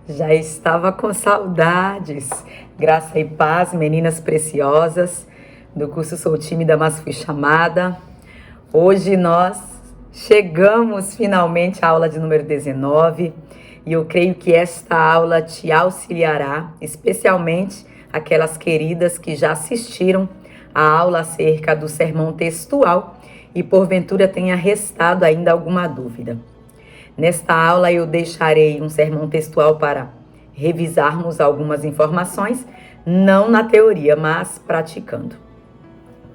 Já estava com saudades. Graça e paz, meninas preciosas do curso Sou Tímida, mas Fui Chamada. Hoje nós chegamos finalmente à aula de número 19 e eu creio que esta aula te auxiliará, especialmente aquelas queridas que já assistiram à aula acerca do sermão textual e porventura tenha restado ainda alguma dúvida. Nesta aula eu deixarei um sermão textual para revisarmos algumas informações, não na teoria, mas praticando.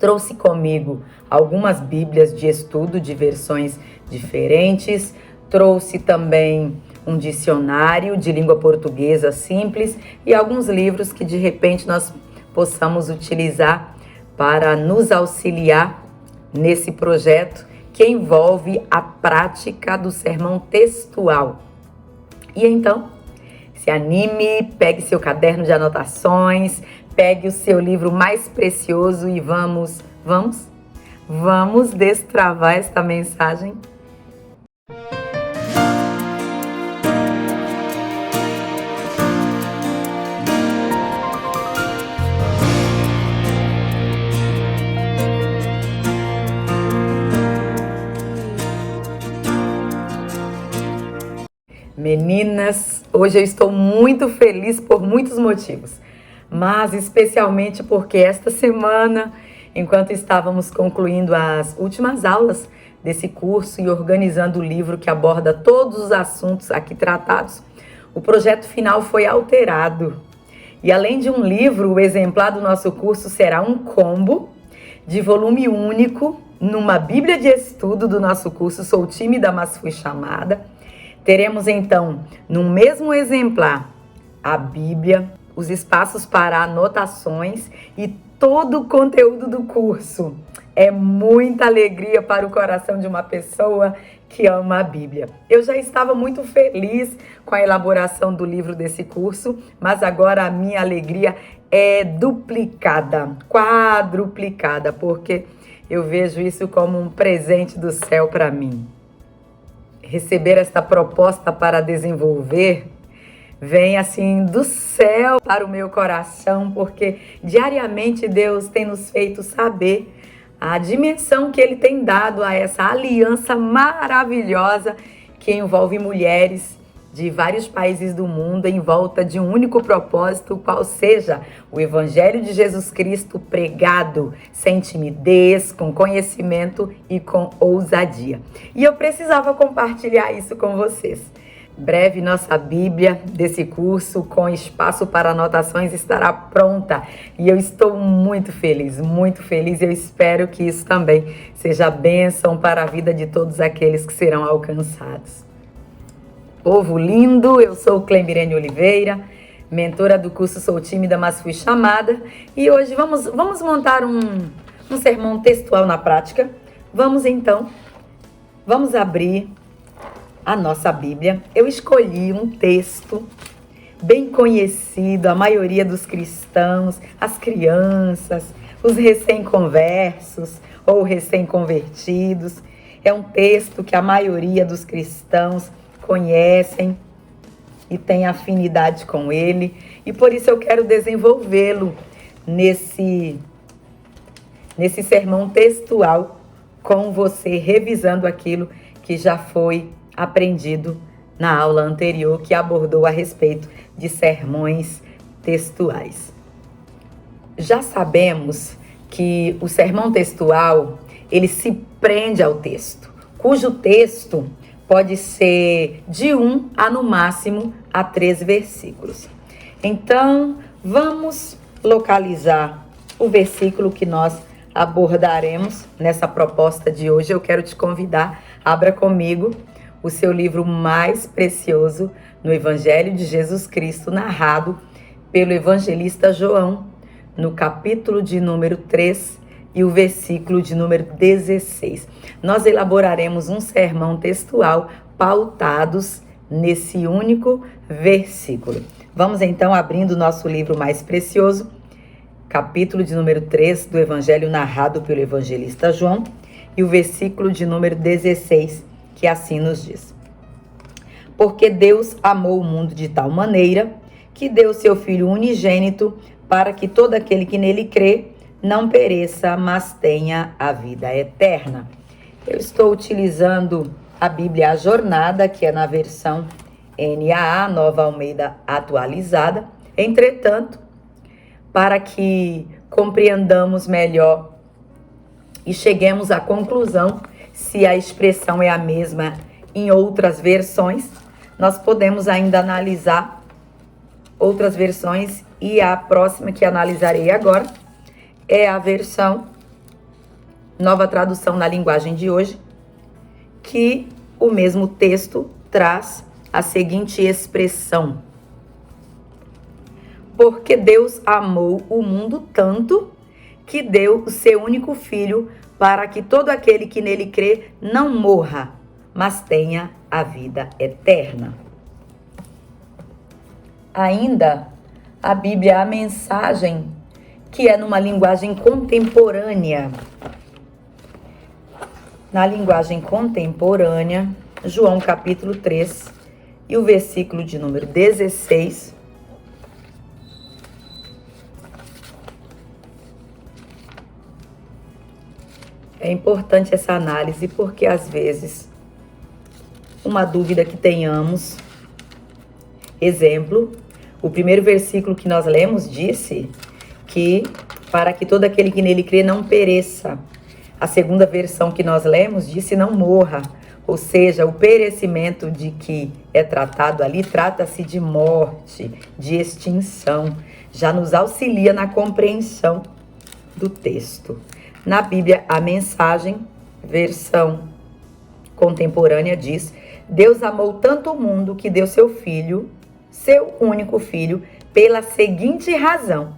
Trouxe comigo algumas bíblias de estudo de versões diferentes, trouxe também um dicionário de língua portuguesa simples e alguns livros que de repente nós possamos utilizar para nos auxiliar nesse projeto que envolve a prática do sermão textual. E então, se anime, pegue seu caderno de anotações, pegue o seu livro mais precioso e vamos destravar esta mensagem. Meninas, hoje eu estou muito feliz por muitos motivos, mas especialmente porque esta semana, enquanto estávamos concluindo as últimas aulas desse curso e organizando o livro que aborda todos os assuntos aqui tratados, o projeto final foi alterado. E além de um livro, o exemplar do nosso curso será um combo de volume único numa Bíblia de estudo do nosso curso Sou Tímida, mas Fui Chamada. Teremos então, no mesmo exemplar, a Bíblia, os espaços para anotações e todo o conteúdo do curso. É muita alegria para o coração de uma pessoa que ama a Bíblia. Eu já estava muito feliz com a elaboração do livro desse curso, mas agora a minha alegria é duplicada, quadruplicada, porque eu vejo isso como um presente do céu para mim. Receber esta proposta para desenvolver vem assim do céu para o meu coração, porque diariamente Deus tem nos feito saber a dimensão que Ele tem dado a essa aliança maravilhosa que envolve mulheres de vários países do mundo em volta de um único propósito, qual seja o Evangelho de Jesus Cristo pregado sem timidez, com conhecimento e com ousadia. E eu precisava compartilhar isso com vocês. Breve nossa Bíblia desse curso com espaço para anotações estará pronta e eu estou muito feliz e eu espero que isso também seja bênção para a vida de todos aqueles que serão alcançados. Povo lindo, eu sou Clemirene Oliveira, mentora do curso Sou Tímida, mas Fui Chamada. E hoje vamos montar um sermão textual na prática. Vamos abrir a nossa Bíblia. Eu escolhi um texto bem conhecido, a maioria dos cristãos, as crianças, os recém-conversos ou recém-convertidos. É um texto que a maioria dos cristãos conhecem e têm afinidade com ele, e por isso eu quero desenvolvê-lo nesse sermão textual com você, revisando aquilo que já foi aprendido na aula anterior, que abordou a respeito de sermões textuais. Já sabemos que o sermão textual, ele se prende ao texto, cujo texto pode ser de 1 a, no máximo, a 3 versículos. Então, vamos localizar o versículo que nós abordaremos nessa proposta de hoje. Eu quero te convidar, abra comigo o seu livro mais precioso no Evangelho de Jesus Cristo, narrado pelo evangelista João, no capítulo de número 3, e o versículo de número 16. Nós elaboraremos um sermão textual pautados nesse único versículo. Vamos então abrindo o nosso livro mais precioso, capítulo de número 3 do Evangelho narrado pelo evangelista João, e o versículo de número 16, que assim nos diz: Porque Deus amou o mundo de tal maneira que deu seu Filho unigênito para que todo aquele que nele crê não pereça, mas tenha a vida eterna. Eu estou utilizando a Bíblia A Jornada, que é na versão NAA, Nova Almeida Atualizada. Entretanto, para que compreendamos melhor e cheguemos à conclusão se a expressão é a mesma em outras versões, nós podemos ainda analisar outras versões, e a próxima que analisarei agora é a versão Nova Tradução na Linguagem de Hoje, que o mesmo texto traz a seguinte expressão: porque Deus amou o mundo tanto que deu o seu único filho para que todo aquele que nele crê não morra, mas tenha a vida eterna. Ainda a Bíblia, a Mensagem, que é numa linguagem contemporânea. Na linguagem contemporânea, João capítulo 3 e o versículo de número 16. É importante essa análise porque às vezes uma dúvida que tenhamos. Exemplo, o primeiro versículo que nós lemos disse que para que todo aquele que nele crê não pereça. A segunda versão que nós lemos disse não morra. Ou seja, o perecimento de que é tratado ali trata-se de morte, de extinção. Já nos auxilia na compreensão do texto. Na Bíblia, a Mensagem, versão contemporânea, diz: Deus amou tanto o mundo que deu seu filho, seu único filho, pela seguinte razão: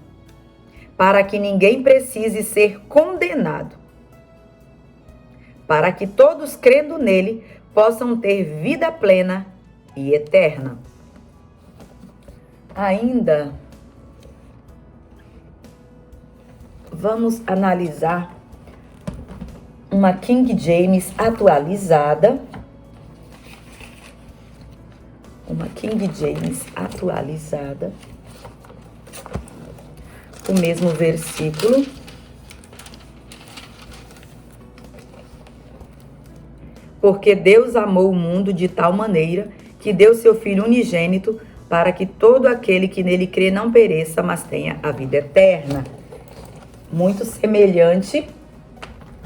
para que ninguém precise ser condenado, para que todos, crendo nele, possam ter vida plena e eterna. Ainda vamos analisar uma King James atualizada. Uma King James atualizada. O mesmo versículo. Porque Deus amou o mundo de tal maneira que deu seu Filho unigênito para que todo aquele que nele crê não pereça, mas tenha a vida eterna. Muito semelhante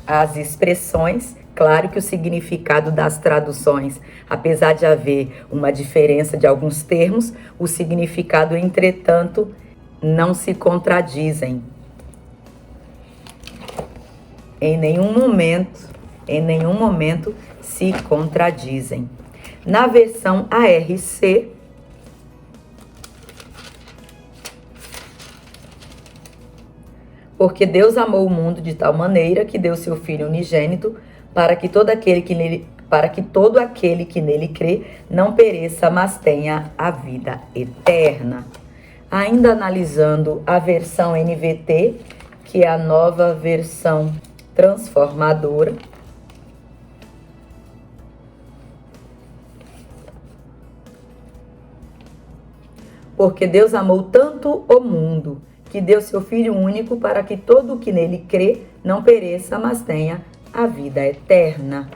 às expressões. Claro que o significado das traduções, apesar de haver uma diferença de alguns termos, o significado, entretanto, não se contradizem. Em nenhum momento se contradizem. Na versão ARC, porque Deus amou o mundo de tal maneira que deu seu Filho unigênito para que todo aquele que nele crê não pereça, mas tenha a vida eterna. Ainda analisando a versão NVT, que é a nova versão transformadora. Porque Deus amou tanto o mundo que deu seu Filho único para que todo o que nele crê não pereça, mas tenha a vida eterna.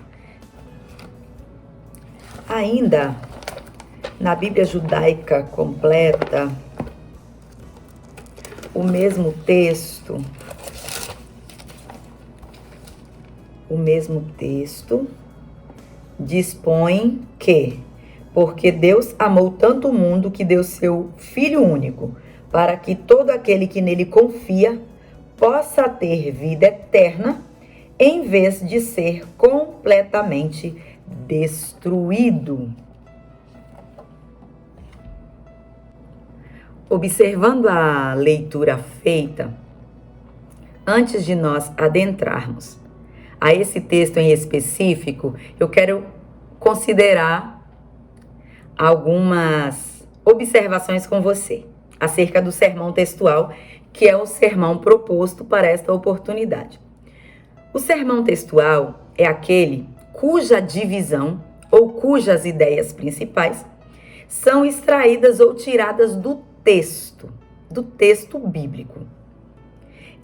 Ainda na Bíblia Judaica Completa, o mesmo texto dispõe que, porque Deus amou tanto o mundo que deu seu Filho único, para que todo aquele que nele confia possa ter vida eterna, em vez de ser completamente destruído. Observando a leitura feita, antes de nós adentrarmos a esse texto em específico, eu quero considerar algumas observações com você acerca do sermão textual, que é o sermão proposto para esta oportunidade. O sermão textual é aquele cuja divisão ou cujas ideias principais são extraídas ou tiradas do texto bíblico.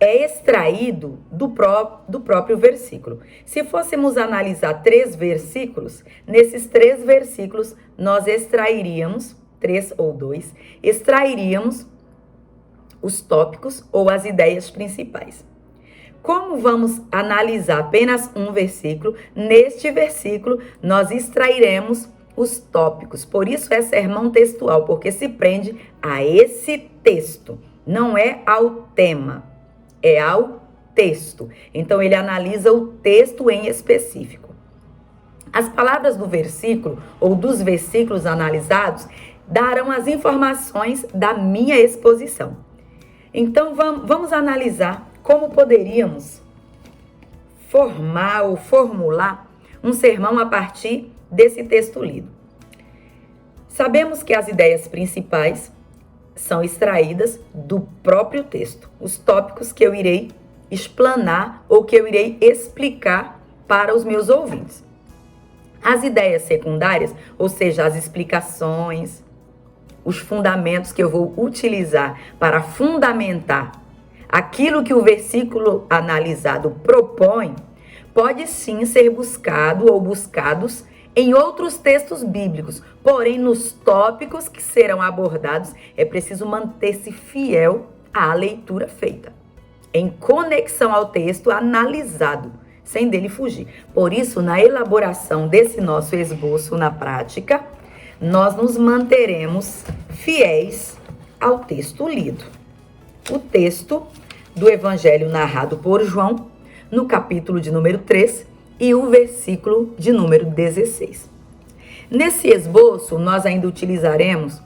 É extraído do próprio versículo. Se fôssemos analisar 3 versículos, nesses 3 versículos nós extrairíamos, 3 ou 2, extrairíamos os tópicos ou as ideias principais. Como vamos analisar apenas um versículo, neste versículo nós extrairemos os tópicos. Por isso é sermão textual, porque se prende a esse texto, não é ao tema, é ao texto. Então ele analisa o texto em específico. As palavras do versículo ou dos versículos analisados darão as informações da minha exposição. Então vamos analisar como poderíamos formar ou formular um sermão a partir desse texto lido. Sabemos que as ideias principais são extraídas do próprio texto, os tópicos que eu irei explanar ou que eu irei explicar para os meus ouvintes. As ideias secundárias, ou seja, as explicações, os fundamentos que eu vou utilizar para fundamentar aquilo que o versículo analisado propõe, pode sim ser buscado ou buscados em outros textos bíblicos. Porém, nos tópicos que serão abordados, é preciso manter-se fiel à leitura feita, em conexão ao texto analisado, sem dele fugir. Por isso, na elaboração desse nosso esboço na prática, nós nos manteremos fiéis ao texto lido. O texto do Evangelho narrado por João, no capítulo de número 3 e o versículo de número 16. Nesse esboço, nós ainda utilizaremos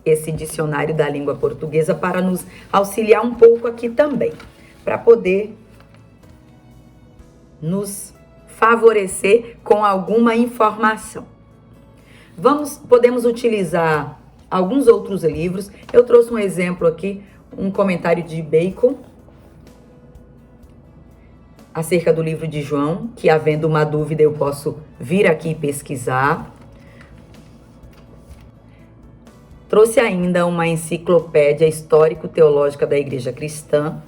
esse dicionário da língua portuguesa para nos auxiliar um pouco aqui também, para poder nos favorecer com alguma informação. Podemos utilizar alguns outros livros. Eu trouxe um exemplo aqui, um comentário de Bacon acerca do livro de João, que havendo uma dúvida eu posso vir aqui pesquisar. Trouxe ainda uma enciclopédia histórico-teológica da Igreja Cristã,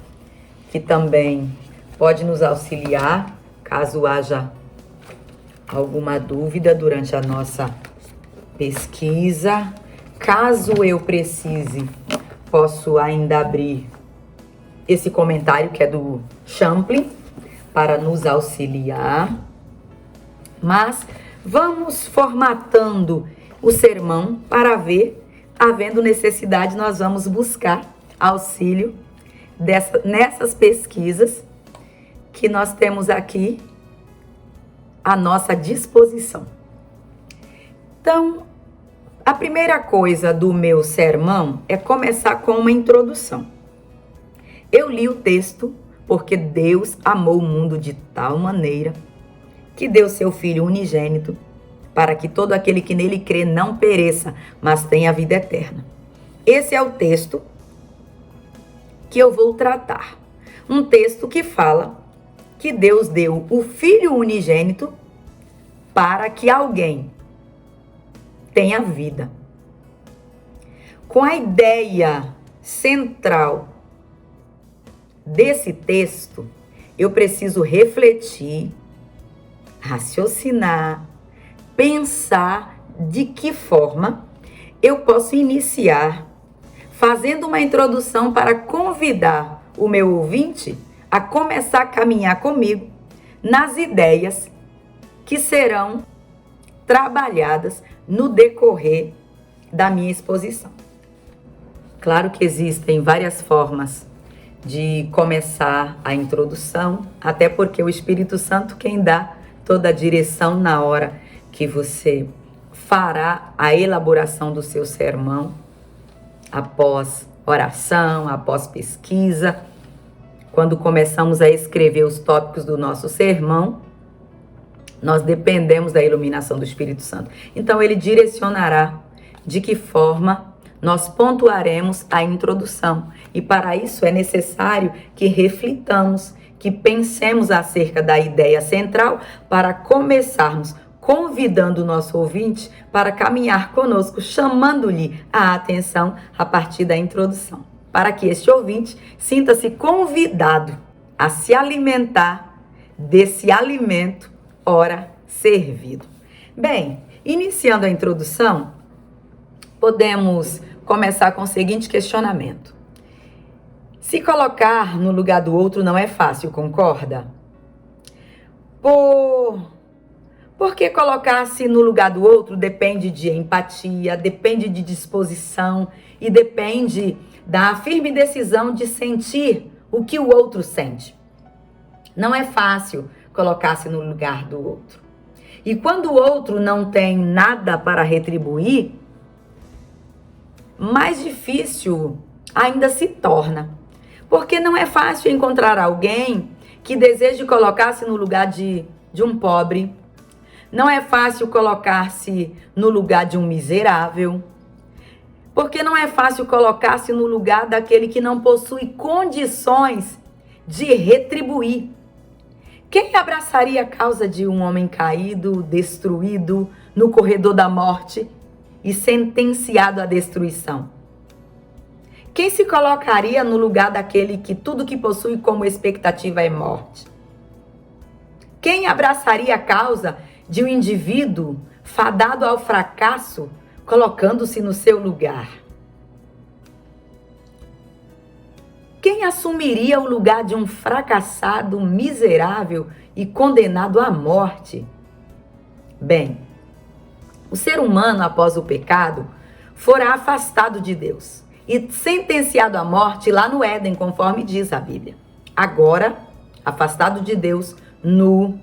que também pode nos auxiliar caso haja alguma dúvida durante a nossa pesquisa. Caso eu precise, posso ainda abrir esse comentário que é do Champlin para nos auxiliar. Mas vamos formatando o sermão para ver, havendo necessidade, nós vamos buscar auxílio nessas pesquisas que nós temos aqui à nossa disposição. Então, a primeira coisa do meu sermão é começar com uma introdução. Eu li o texto porque Deus amou o mundo de tal maneira que deu seu Filho unigênito para que todo aquele que nele crê não pereça, mas tenha a vida eterna. Esse é o texto que eu vou tratar. Um texto que fala que Deus deu o Filho unigênito para que alguém tenha vida. Com a ideia central desse texto, eu preciso refletir, raciocinar, pensar de que forma eu posso iniciar, fazendo uma introdução para convidar o meu ouvinte a começar a caminhar comigo nas ideias que serão trabalhadas no decorrer da minha exposição. Claro que existem várias formas de começar a introdução, até porque o Espírito Santo quem dá toda a direção na hora que você fará a elaboração do seu sermão, após oração, após pesquisa. Quando começamos a escrever os tópicos do nosso sermão, nós dependemos da iluminação do Espírito Santo. Então, ele direcionará de que forma nós pontuaremos a introdução. E para isso é necessário que reflitamos, que pensemos acerca da ideia central para começarmos convidando o nosso ouvinte para caminhar conosco, chamando-lhe a atenção a partir da introdução, para que este ouvinte sinta-se convidado a se alimentar desse alimento ora servido. Bem, iniciando a introdução, podemos começar com o seguinte questionamento. Se colocar no lugar do outro não é fácil, concorda? Porque colocar-se no lugar do outro depende de empatia, depende de disposição e depende da firme decisão de sentir o que o outro sente. Não é fácil colocar-se no lugar do outro. E quando o outro não tem nada para retribuir, mais difícil ainda se torna. Porque não é fácil encontrar alguém que deseje colocar-se no lugar de um pobre. Não é fácil colocar-se no lugar de um miserável. Porque não é fácil colocar-se no lugar daquele que não possui condições de retribuir. Quem abraçaria a causa de um homem caído, destruído, no corredor da morte e sentenciado à destruição? Quem se colocaria no lugar daquele que tudo que possui como expectativa é morte? Quem abraçaria a causa de um indivíduo fadado ao fracasso, colocando-se no seu lugar? Quem assumiria o lugar de um fracassado, miserável e condenado à morte? Bem, o ser humano, após o pecado, fora afastado de Deus e sentenciado à morte lá no Éden, conforme diz a Bíblia. Agora, afastado de Deus, nu,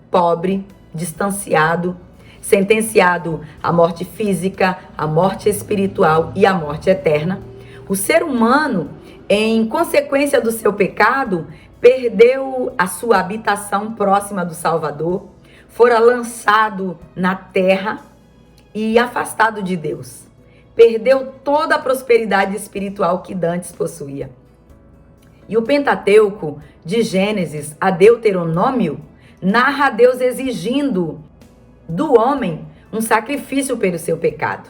pobre, distanciado, sentenciado à morte física, à morte espiritual e à morte eterna, o ser humano, em consequência do seu pecado, perdeu a sua habitação próxima do Salvador, fora lançado na terra e afastado de Deus. Perdeu toda a prosperidade espiritual que dantes possuía. E o Pentateuco, de Gênesis a Deuteronômio, narra Deus exigindo do homem um sacrifício pelo seu pecado.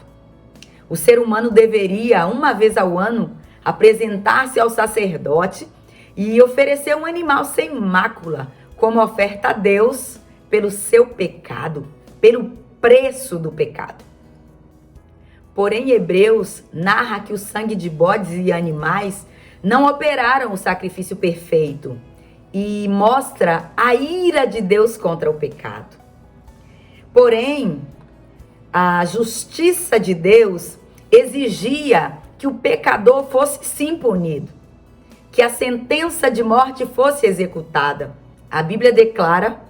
O ser humano deveria, uma vez ao ano, apresentar-se ao sacerdote e oferecer um animal sem mácula como oferta a Deus pelo seu pecado, pelo preço do pecado. Porém, Hebreus narra que o sangue de bodes e animais não operaram o sacrifício perfeito e mostra a ira de Deus contra o pecado. Porém, a justiça de Deus exigia que o pecador fosse sim punido, que a sentença de morte fosse executada. A Bíblia declara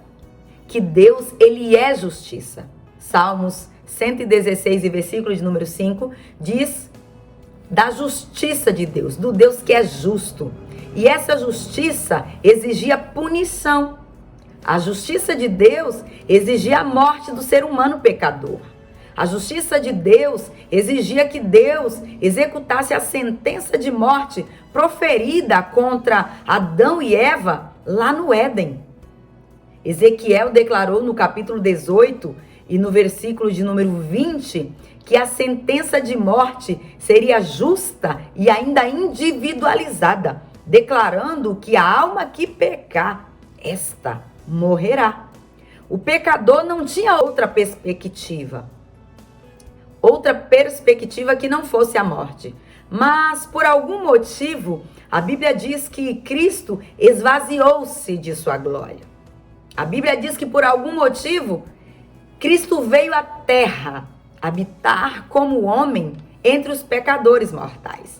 que Deus, ele é justiça. Salmos 116 e versículo de número 5 diz da justiça de Deus, do Deus que é justo. E essa justiça exigia punição. A justiça de Deus exigia a morte do ser humano pecador. A justiça de Deus exigia que Deus executasse a sentença de morte proferida contra Adão e Eva lá no Éden. Ezequiel declarou no capítulo 18 e no versículo de número 20 que a sentença de morte seria justa e ainda individualizada, declarando que a alma que pecar, esta morrerá. O pecador não tinha outra perspectiva que não fosse a morte. Mas, por algum motivo, a Bíblia diz que Cristo esvaziou-se de sua glória. A Bíblia diz que, por algum motivo, Cristo veio à terra habitar como homem entre os pecadores mortais.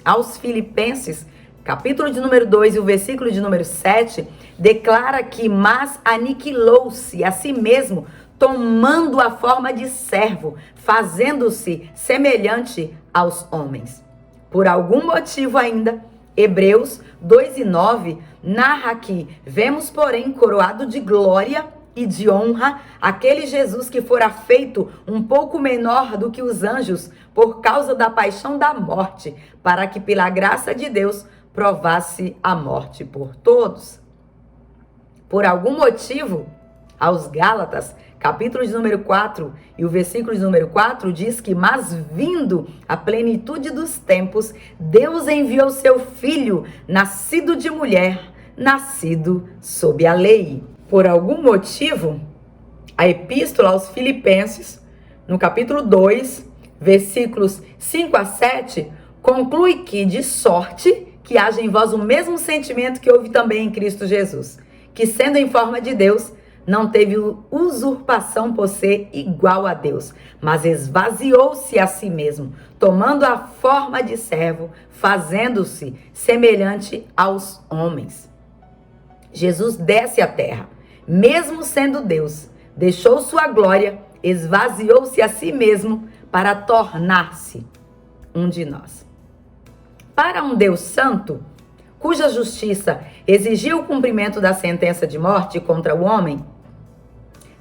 Aos Filipenses, capítulo de número 2 e o versículo de número 7, declara que, mas aniquilou-se a si mesmo, tomando a forma de servo, fazendo-se semelhante aos homens. Por algum motivo ainda, Hebreus 2 e 9 narra que vemos, porém, coroado de glória e de honra aquele Jesus que fora feito um pouco menor do que os anjos por causa da paixão da morte, para que pela graça de Deus provasse a morte por todos. Por algum motivo, aos Gálatas, capítulo de número 4 e o versículo de número 4 diz que, mas vindo a plenitude dos tempos, Deus enviou seu Filho, nascido de mulher, nascido sob a lei. Por algum motivo, a epístola aos Filipenses, no capítulo 2, versículos 5 a 7, conclui que, de sorte que haja em vós o mesmo sentimento que houve também em Cristo Jesus, que sendo em forma de Deus, não teve usurpação por ser igual a Deus, mas esvaziou-se a si mesmo, tomando a forma de servo, fazendo-se semelhante aos homens. Jesus desce à terra, mesmo sendo Deus, deixou sua glória, esvaziou-se a si mesmo para tornar-se um de nós. Para um Deus santo, cuja justiça exigiu o cumprimento da sentença de morte contra o homem,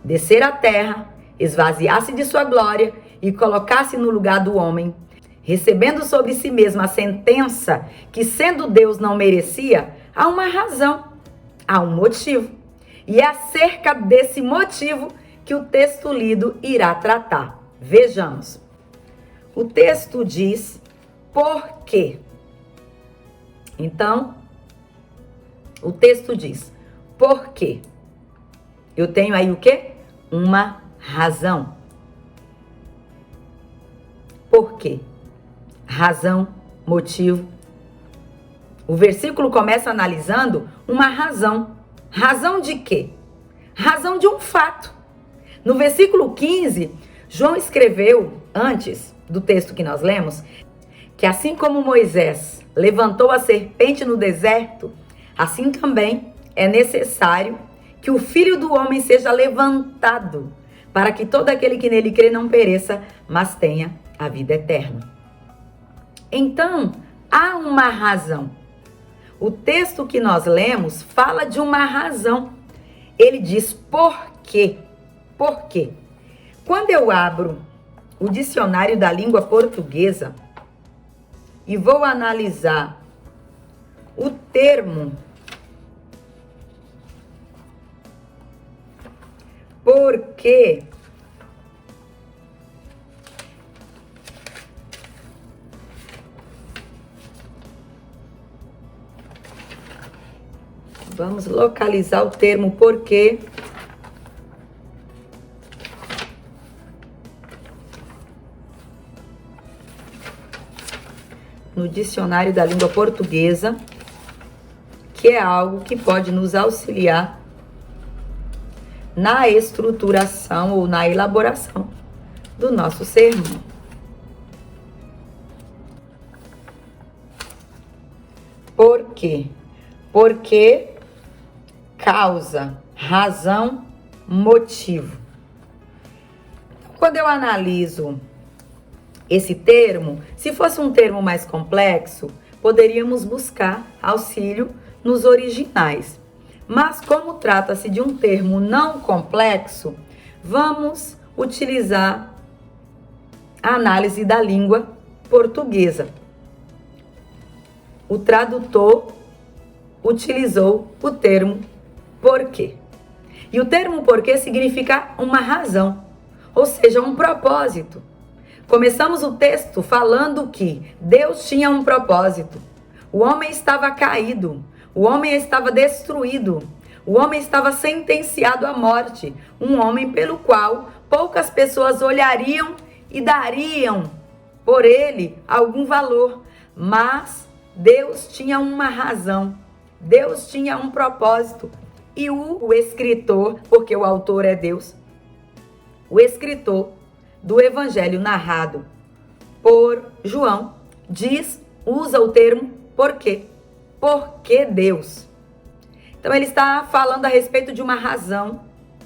descer à terra, esvaziar-se de sua glória e colocar-se no lugar do homem, recebendo sobre si mesmo a sentença que, sendo Deus, não merecia, há uma razão, há um motivo. E é acerca desse motivo que o texto lido irá tratar. Vejamos. O texto diz por quê. Então, o texto diz por quê. Eu tenho aí o quê? Uma razão. Por quê? Razão, motivo. O versículo começa analisando uma razão. Razão de quê? Razão de um fato. No versículo 15, João escreveu, antes do texto que nós lemos, que assim como Moisés levantou a serpente no deserto, assim também é necessário que o Filho do Homem seja levantado, para que todo aquele que nele crê não pereça, mas tenha a vida eterna. Então, há uma razão. O texto que nós lemos fala de uma razão. Ele diz por quê? Por quê? Quando eu abro o dicionário da língua portuguesa e vou analisar o termo porque, vamos localizar o termo porque. No dicionário da língua portuguesa, que é algo que pode nos auxiliar na estruturação ou na elaboração do nosso sermão. Por quê? Porque causa, razão, motivo. Quando eu analiso esse termo, se fosse um termo mais complexo, poderíamos buscar auxílio nos originais. Mas como trata-se de um termo não complexo, vamos utilizar a análise da língua portuguesa. O tradutor utilizou o termo porquê. E o termo porquê significa uma razão, ou seja, um propósito. Começamos o texto falando que Deus tinha um propósito. O homem estava caído, o homem estava destruído, o homem estava sentenciado à morte. Um homem pelo qual poucas pessoas olhariam e dariam por ele algum valor. Mas Deus tinha uma razão, Deus tinha um propósito. E o escritor, porque o autor é Deus, o escritor do evangelho narrado por João, usa o termo porquê. Porque Deus. Então ele está falando a respeito de uma razão,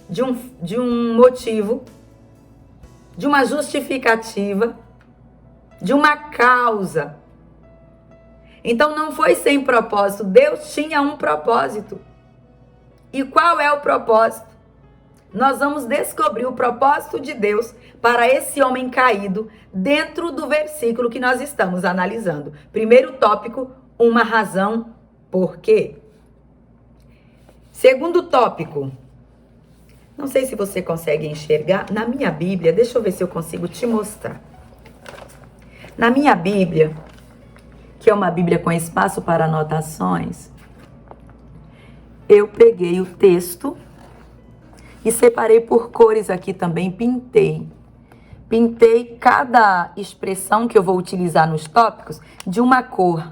de um motivo, de uma justificativa, de uma causa. Então não foi sem propósito, Deus tinha um propósito. E qual é o propósito? Nós vamos descobrir o propósito de Deus para esse homem caído dentro do versículo que nós estamos analisando. Primeiro tópico, uma razão, por quê? Segundo tópico, Não sei se você consegue enxergar. Na minha Bíblia, deixa eu ver se eu consigo te mostrar. Na minha Bíblia, que é uma Bíblia com espaço para anotações, eu peguei o texto e separei por cores aqui também, pintei. Pintei cada expressão que eu vou utilizar nos tópicos de uma cor.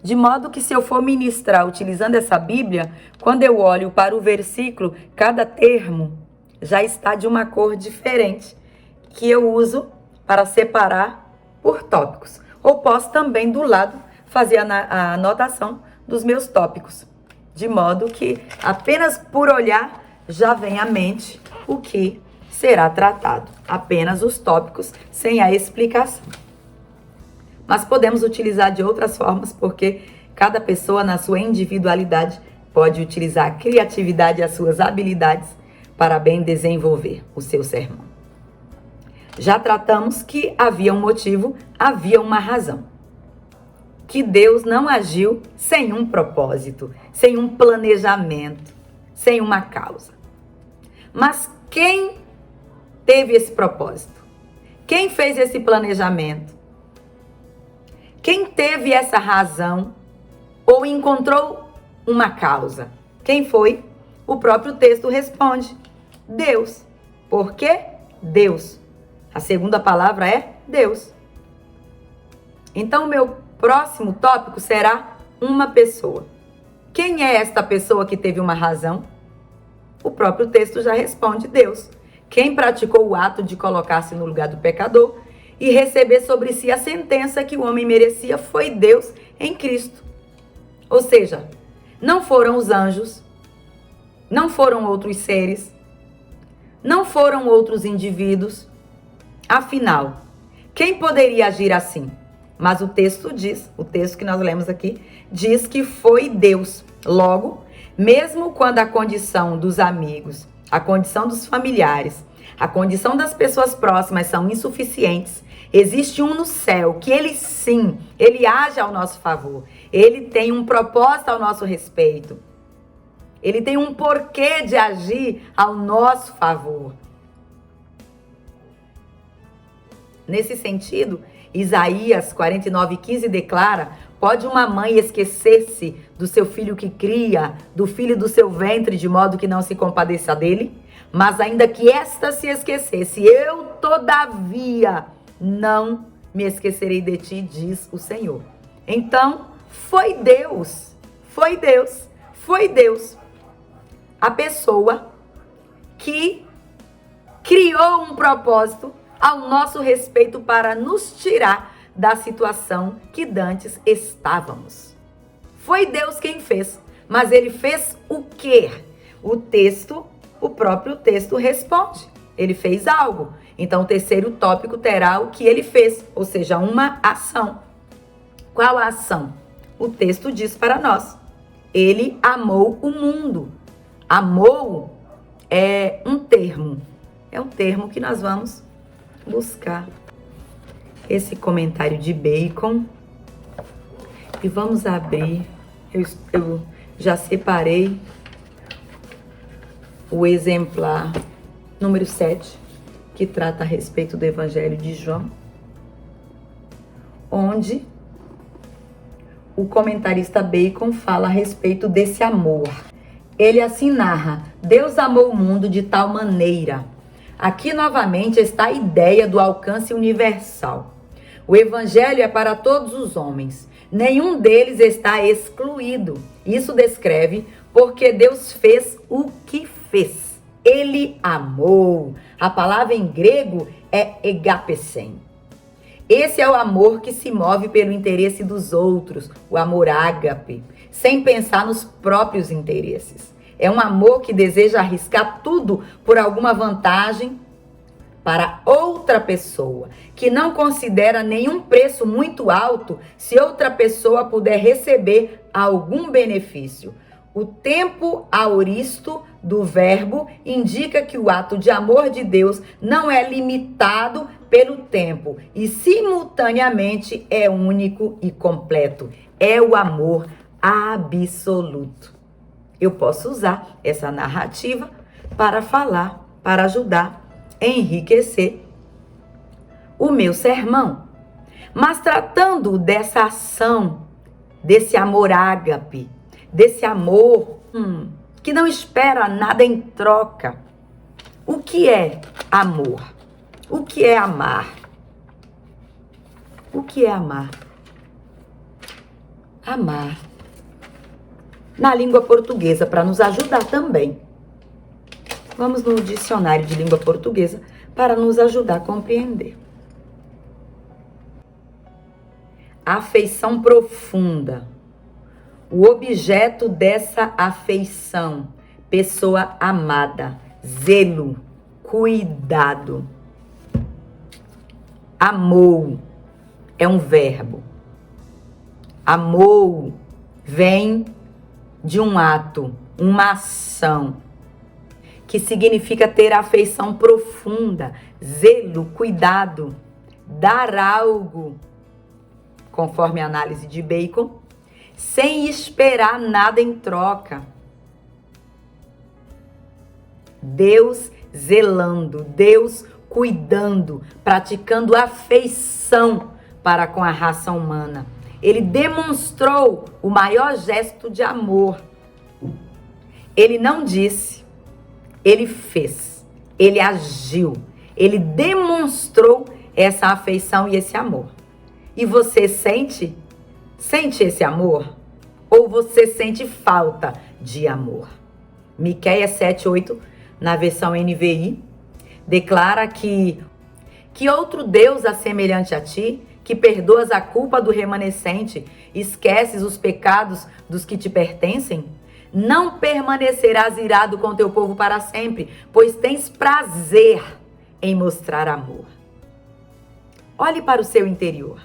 De modo que se eu for ministrar utilizando essa Bíblia, quando eu olho para o versículo, cada termo já está de uma cor diferente, que eu uso para separar por tópicos. Ou posso também do lado fazer a anotação dos meus tópicos. De modo que apenas por olhar já vem à mente o que será tratado. Apenas os tópicos sem a explicação. Mas podemos utilizar de outras formas, porque cada pessoa, na sua individualidade, pode utilizar a criatividade e as suas habilidades para bem desenvolver o seu sermão. Já tratamos que havia um motivo, havia uma razão. Que Deus não agiu sem um propósito, sem um planejamento, sem uma causa. Mas quem teve esse propósito? Quem fez esse planejamento? Quem teve essa razão ou encontrou uma causa? Quem foi? O próprio texto responde: Deus. Por quê? Deus. A segunda palavra é Deus. Então, o meu próximo tópico será uma pessoa. Quem é esta pessoa que teve uma razão? O próprio texto já responde: Deus. Quem praticou o ato de colocar-se no lugar do pecador e receber sobre si a sentença que o homem merecia foi Deus em Cristo. Ou seja, não foram os anjos, não foram outros seres, não foram outros indivíduos. Afinal, quem poderia agir assim? Mas o texto diz, o texto que nós lemos aqui, diz que foi Deus. Logo, mesmo quando a condição dos amigos, a condição dos familiares, a condição das pessoas próximas são insuficientes, existe um no céu que ele sim, ele age ao nosso favor. Ele tem um propósito ao nosso respeito. Ele tem um porquê de agir ao nosso favor. Nesse sentido, Isaías 49:15 declara: pode uma mãe esquecer-se do seu filho que cria, do filho do seu ventre, de modo que não se compadeça dele? Mas ainda que esta se esquecesse, eu todavia não me esquecerei de ti, diz o Senhor. Então, foi Deus, foi Deus, foi Deus a pessoa que criou um propósito ao nosso respeito para nos tirar da situação que dantes estávamos. Foi Deus quem fez, mas ele fez o quê? O próprio texto responde. Ele fez algo. Então, o terceiro tópico terá o que ele fez, ou seja, uma ação. Qual a ação? O texto diz para nós: ele amou o mundo. Amou é um termo que nós vamos buscar esse comentário de Bacon e vamos abrir. Eu já separei o exemplar número 7, que trata a respeito do Evangelho de João, onde o comentarista Bacon fala a respeito desse amor. Ele assim narra: Deus amou o mundo de tal maneira. Aqui novamente está a ideia do alcance universal. O Evangelho é para todos os homens. Nenhum deles está excluído. Isso descreve porque Deus fez o que fez. Ele amou. A palavra em grego é agapesen. Esse é o amor que se move pelo interesse dos outros, o amor ágape, sem pensar nos próprios interesses. É um amor que deseja arriscar tudo por alguma vantagem para outra pessoa, que não considera nenhum preço muito alto se outra pessoa puder receber algum benefício. O tempo aoristo do verbo indica que o ato de amor de Deus não é limitado pelo tempo e simultaneamente é único e completo. É o amor absoluto. Eu posso usar essa narrativa para falar, para ajudar, enriquecer o meu sermão. Mas tratando dessa ação, desse amor ágape, desse amor que não espera nada em troca. O que é amor? O que é amar? O que é amar? Amar. Na língua portuguesa, para nos ajudar também. Vamos no dicionário de língua portuguesa para nos ajudar a compreender. Afeição profunda. O objeto dessa afeição, pessoa amada, zelo, cuidado. Amou é um verbo. Amou vem de um ato, uma ação, que significa ter afeição profunda, zelo, cuidado, dar algo, conforme a análise de Bacon, sem esperar nada em troca. Deus zelando, Deus cuidando, praticando afeição para com a raça humana. Ele demonstrou o maior gesto de amor. Ele não disse, ele fez, ele agiu, ele demonstrou essa afeição e esse amor. E você sente esse amor? Ou você sente falta de amor? Miqueias 7:8, na versão NVI, declara que outro Deus há semelhante a ti, que perdoas a culpa do remanescente, esqueces os pecados dos que te pertencem? Não permanecerás irado com teu povo para sempre, pois tens prazer em mostrar amor. Olhe para o seu interior.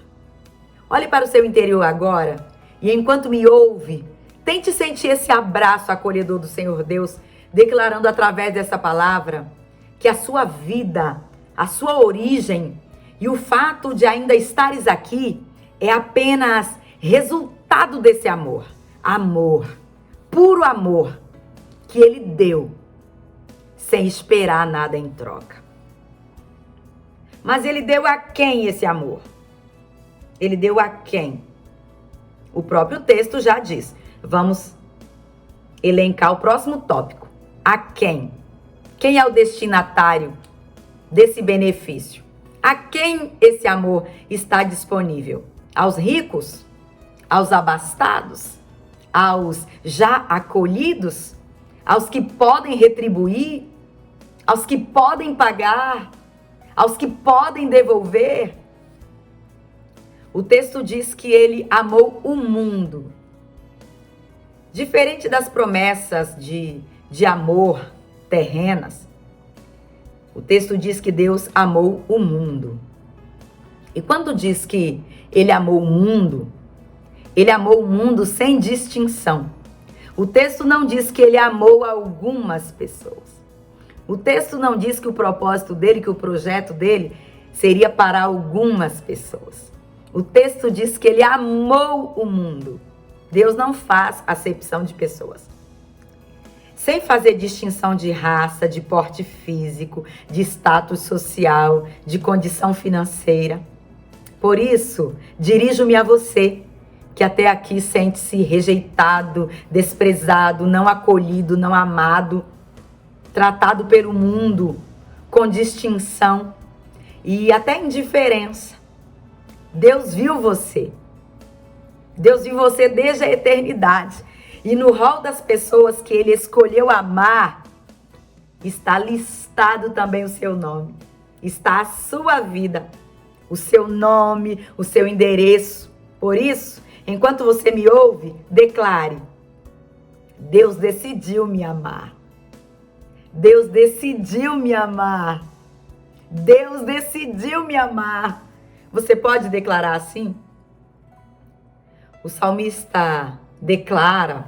Olhe para o seu interior agora e enquanto me ouve, tente sentir esse abraço acolhedor do Senhor Deus, declarando através dessa palavra que a sua vida, a sua origem e o fato de ainda estares aqui é apenas resultado desse amor. Amor, puro amor, que Ele deu sem esperar nada em troca. Mas Ele deu a quem esse amor? Ele deu a quem? O próprio texto já diz. Vamos elencar o próximo tópico. A quem? Quem é o destinatário desse benefício? A quem esse amor está disponível? Aos ricos? Aos abastados? Aos já acolhidos? Aos que podem retribuir? Aos que podem pagar? Aos que podem devolver? O texto diz que ele amou o mundo. Diferente das promessas de amor terrenas, o texto diz que Deus amou o mundo. E quando diz que ele amou o mundo sem distinção. O texto não diz que ele amou algumas pessoas. O texto não diz que o propósito dele, que o projeto dele seria para algumas pessoas. O texto diz que ele amou o mundo. Deus não faz acepção de pessoas. Sem fazer distinção de raça, de porte físico, de status social, de condição financeira. Por isso, dirijo-me a você, que até aqui sente-se rejeitado, desprezado, não acolhido, não amado, tratado pelo mundo com distinção e até indiferença. Deus viu você. Deus viu você desde a eternidade. E no rol das pessoas que Ele escolheu amar, está listado também o seu nome. Está a sua vida, o seu nome, o seu endereço. Por isso, enquanto você me ouve, declare: Deus decidiu me amar. Deus decidiu me amar. Deus decidiu me amar. Você pode declarar assim? O salmista declara: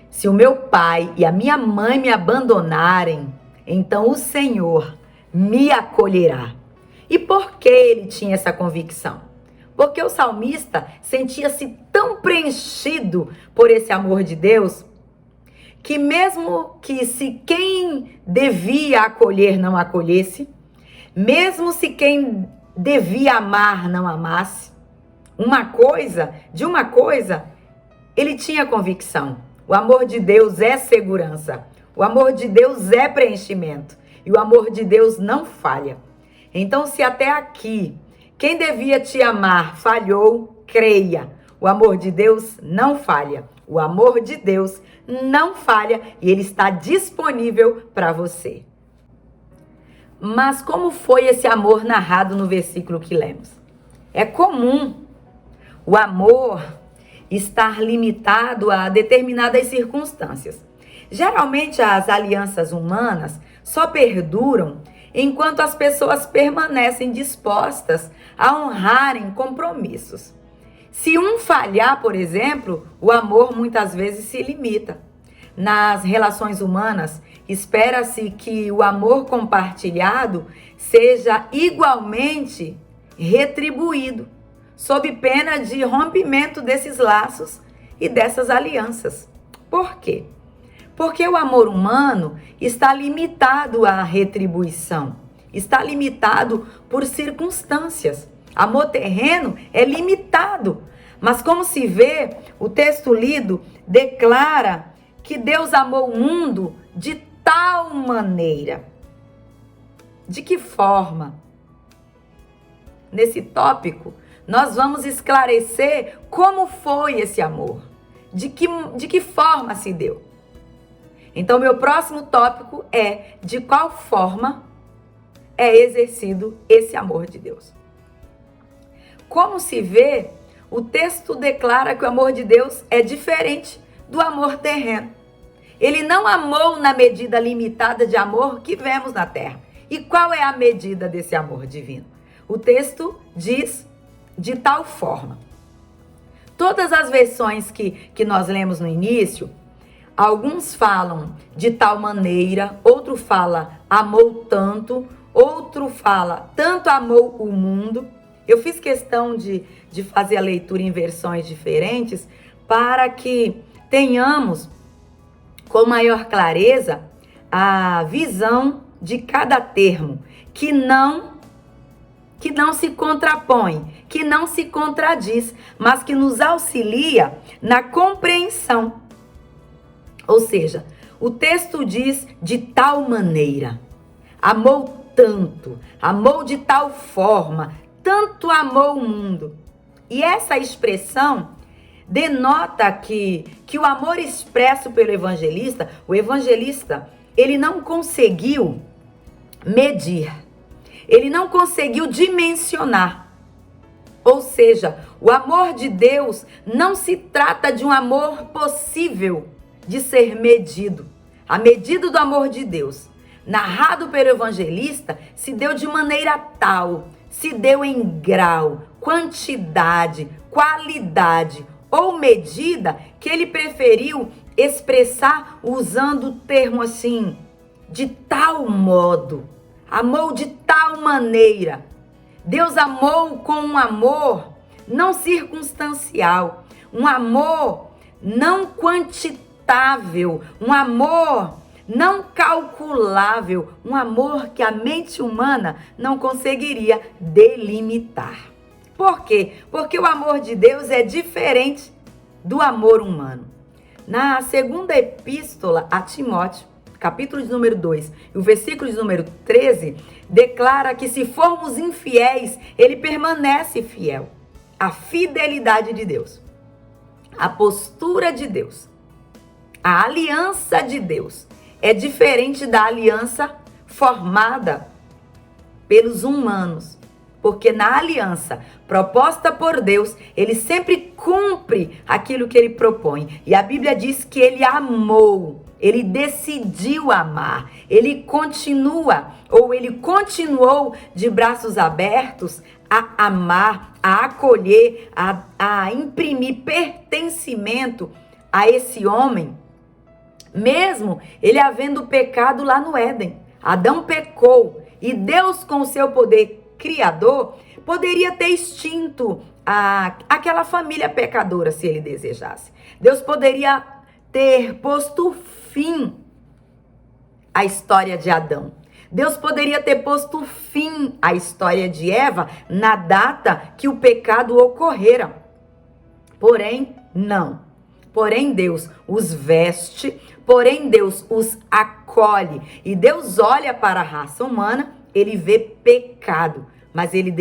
se o meu pai e a minha mãe me abandonarem, então o Senhor me acolherá. E por que ele tinha essa convicção? Porque o salmista sentia-se tão preenchido por esse amor de Deus, que mesmo que se quem quem devia acolher não acolhesse, mesmo se quem devia amar não amasse. De uma coisa, ele tinha convicção. O amor de Deus é segurança. O amor de Deus é preenchimento. E o amor de Deus não falha. Então, se até aqui quem devia te amar falhou, creia. O amor de Deus não falha. O amor de Deus não falha e ele está disponível para você. Mas como foi esse amor narrado no versículo que lemos? É comum o amor estar limitado a determinadas circunstâncias. Geralmente as alianças humanas só perduram enquanto as pessoas permanecem dispostas a honrarem compromissos. Se um falhar, por exemplo, o amor muitas vezes se limita. Nas relações humanas, espera-se que o amor compartilhado seja igualmente retribuído, sob pena de rompimento desses laços e dessas alianças. Por quê? Porque o amor humano está limitado à retribuição, está limitado por circunstâncias. Amor terreno é limitado, mas como se vê, o texto lido declara que Deus amou o mundo de tal maneira. De que forma? Nesse tópico, nós vamos esclarecer como foi esse amor, de que forma se deu. Então, meu próximo tópico é de qual forma é exercido esse amor de Deus. Como se vê, o texto declara que o amor de Deus é diferente do amor terreno. Ele não amou na medida limitada de amor que vemos na terra. E qual é a medida desse amor divino? O texto diz de tal forma. Todas as versões que nós lemos no início, alguns falam de tal maneira, outro fala amou tanto, outro fala tanto amou o mundo. Eu fiz questão de fazer a leitura em versões diferentes para que tenhamos com maior clareza a visão de cada termo, que não se contrapõe, que não se contradiz, mas que nos auxilia na compreensão. Ou seja, o texto diz de tal maneira, amou tanto, amou de tal forma, tanto amou o mundo. E essa expressão denota que o amor expresso pelo evangelista, o evangelista, ele não conseguiu medir, ele não conseguiu dimensionar. Ou seja, o amor de Deus não se trata de um amor possível de ser medido. A medida do amor de Deus, narrado pelo evangelista, se deu de maneira tal, se deu em grau, quantidade, qualidade ou medida que ele preferiu expressar usando o termo assim, de tal modo, amou de tal maneira. Deus amou com um amor não circunstancial, um amor não quantitável, um amor não calculável, um amor que a mente humana não conseguiria delimitar. Por quê? Porque o amor de Deus é diferente do amor humano. Na segunda epístola a Timóteo, capítulo de número 2, e o versículo de número 13, declara que se formos infiéis, ele permanece fiel. A fidelidade de Deus, a postura de Deus, a aliança de Deus é diferente da aliança formada pelos humanos. Porque na aliança proposta por Deus, ele sempre cumpre aquilo que ele propõe. E a Bíblia diz que ele amou, ele decidiu amar, ele continua, ou ele continuou de braços abertos a amar, a acolher, a imprimir pertencimento a esse homem, mesmo ele havendo pecado lá no Éden. Adão pecou e Deus, com o seu poder criador, poderia ter extinto aquela família pecadora se ele desejasse. Deus poderia ter posto fim a história de Adão. Deus poderia ter posto fim à história de Eva na data que o pecado ocorrera. Porém, não. Porém, Deus os veste, porém, Deus os acolhe. E Deus olha para a raça humana, ele vê pecado. Mas ele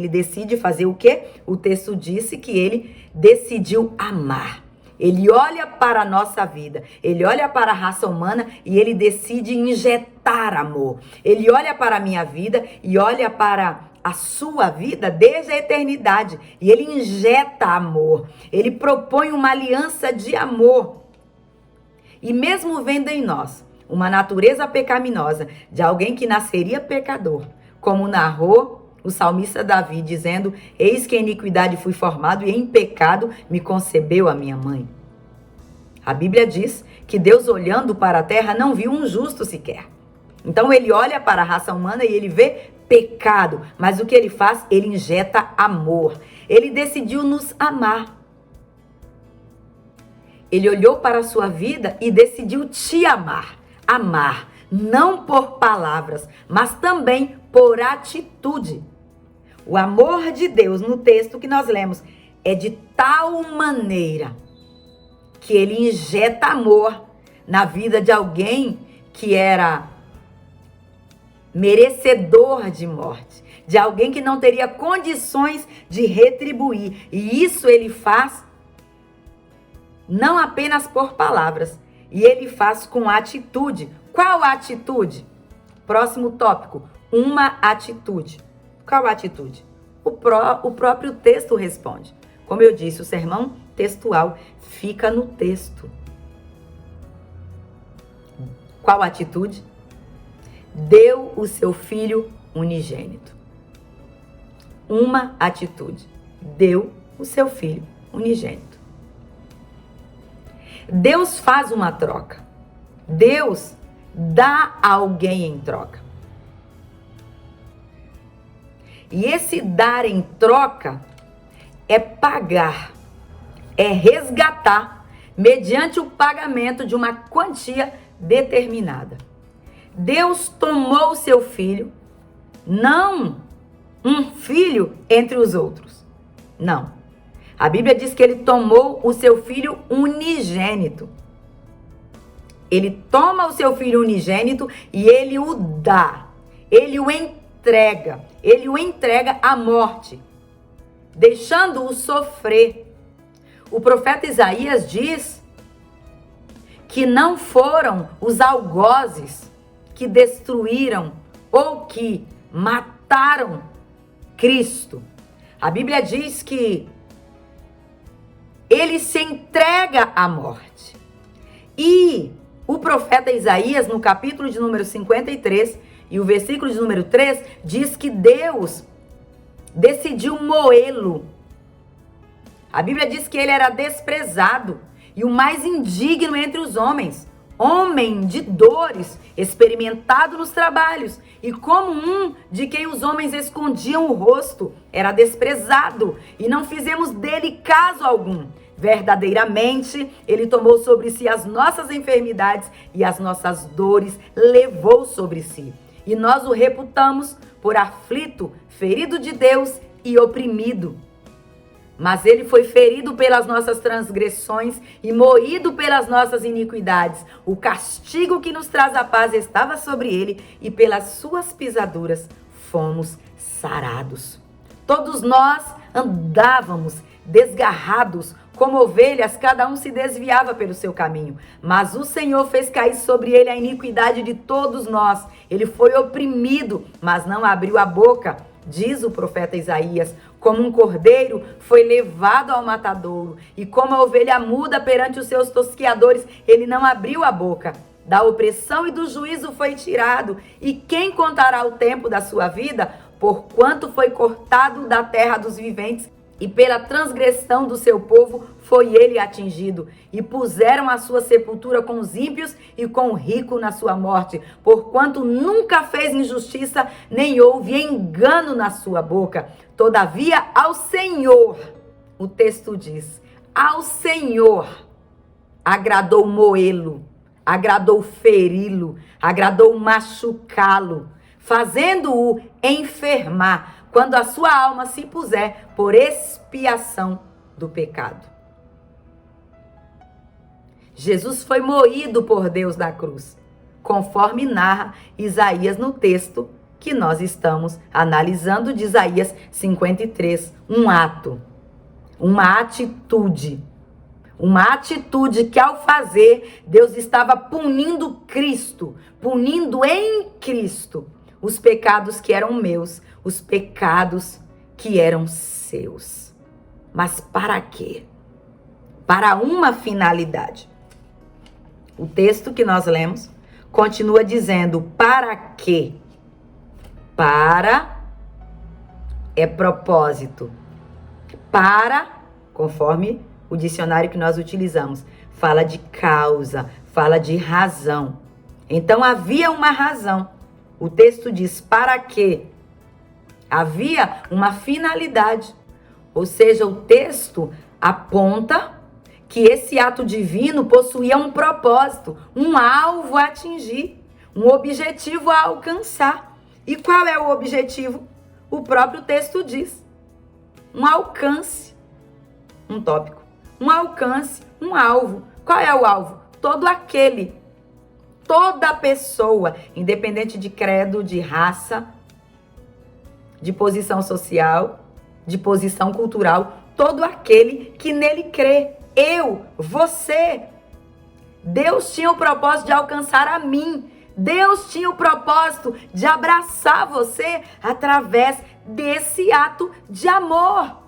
decide fazer o quê? O texto disse que ele decidiu amar. Ele olha para a nossa vida, ele olha para a raça humana e ele decide injetar amor. Ele olha para a minha vida e olha para a sua vida desde a eternidade. E ele injeta amor, ele propõe uma aliança de amor. E mesmo vendo em nós uma natureza pecaminosa de alguém que nasceria pecador, como narrou o salmista Davi, dizendo: eis que em iniquidade fui formado e em pecado me concebeu a minha mãe. A Bíblia diz que Deus, olhando para a terra, não viu um justo sequer. Então ele olha para a raça humana e ele vê pecado. Mas o que ele faz? Ele injeta amor. Ele decidiu nos amar. Ele olhou para a sua vida e decidiu te amar. Amar, não por palavras, mas também por atitude. O amor de Deus, no texto que nós lemos, é de tal maneira que ele injeta amor na vida de alguém que era merecedor de morte, de alguém que não teria condições de retribuir. E isso ele faz não apenas por palavras, e ele faz com atitude. Qual atitude? Próximo tópico, uma atitude. Qual atitude? O próprio texto responde. Como eu disse, o sermão textual fica no texto. Qual atitude? Deu o seu filho unigênito. Uma atitude. Deu o seu filho unigênito. Deus faz uma troca. Deus dá a alguém em troca. E esse dar em troca é pagar, é resgatar, mediante o pagamento de uma quantia determinada. Deus tomou o seu filho, não um filho entre os outros. Não. A Bíblia diz que ele tomou o seu filho unigênito. Ele toma o seu filho unigênito e ele o dá. Ele o entrega. Ele o entrega à morte, deixando-o sofrer. O profeta Isaías diz que não foram os algozes que destruíram ou que mataram Cristo. A Bíblia diz que ele se entrega à morte. E o profeta Isaías, no capítulo de número 53, e o versículo de número 3, diz que Deus decidiu moê-lo. A Bíblia diz que ele era desprezado e o mais indigno entre os homens. Homem de dores, experimentado nos trabalhos, e como um de quem os homens escondiam o rosto, era desprezado, e não fizemos dele caso algum. Verdadeiramente, ele tomou sobre si as nossas enfermidades e as nossas dores levou sobre si. E nós o reputamos por aflito, ferido de Deus e oprimido. Mas ele foi ferido pelas nossas transgressões e moído pelas nossas iniquidades. O castigo que nos traz a paz estava sobre ele e pelas suas pisaduras fomos sarados. Todos nós andávamos desgarrados como ovelhas, cada um se desviava pelo seu caminho. Mas o Senhor fez cair sobre ele a iniquidade de todos nós. Ele foi oprimido, mas não abriu a boca. Diz o profeta Isaías: como um cordeiro foi levado ao matadouro, e como a ovelha muda perante os seus tosquiadores, ele não abriu a boca. Da opressão e do juízo foi tirado. E quem contará o tempo da sua vida? Porquanto foi cortado da terra dos viventes, e pela transgressão do seu povo foi ele atingido. E puseram a sua sepultura com os ímpios e com o rico na sua morte. Porquanto nunca fez injustiça, nem houve engano na sua boca. Todavia ao Senhor, o texto diz, ao Senhor agradou moê-lo, agradou feri-lo, agradou machucá-lo, fazendo-o enfermar, quando a sua alma se puser por expiação do pecado. Jesus foi moído por Deus na cruz, conforme narra Isaías no texto que nós estamos analisando de Isaías 53. Um ato, uma atitude que ao fazer, Deus estava punindo Cristo, punindo em Cristo os pecados que eram meus, os pecados que eram seus. Mas para quê? Para uma finalidade. O texto que nós lemos continua dizendo para quê? Para é propósito. Para, conforme o dicionário que nós utilizamos, fala de causa, fala de razão. Então havia uma razão. O texto diz para quê? Havia uma finalidade. Ou seja, o texto aponta que esse ato divino possuía um propósito, um alvo a atingir, um objetivo a alcançar. E qual é o objetivo? O próprio texto diz. Um alcance, um tópico. Um alcance, um alvo. Qual é o alvo? Todo aquele, toda pessoa, independente de credo, de raça, de posição social, de posição cultural, todo aquele que nele crê. Eu, você. Deus tinha o propósito de alcançar a mim. Deus tinha o propósito de abraçar você através desse ato de amor.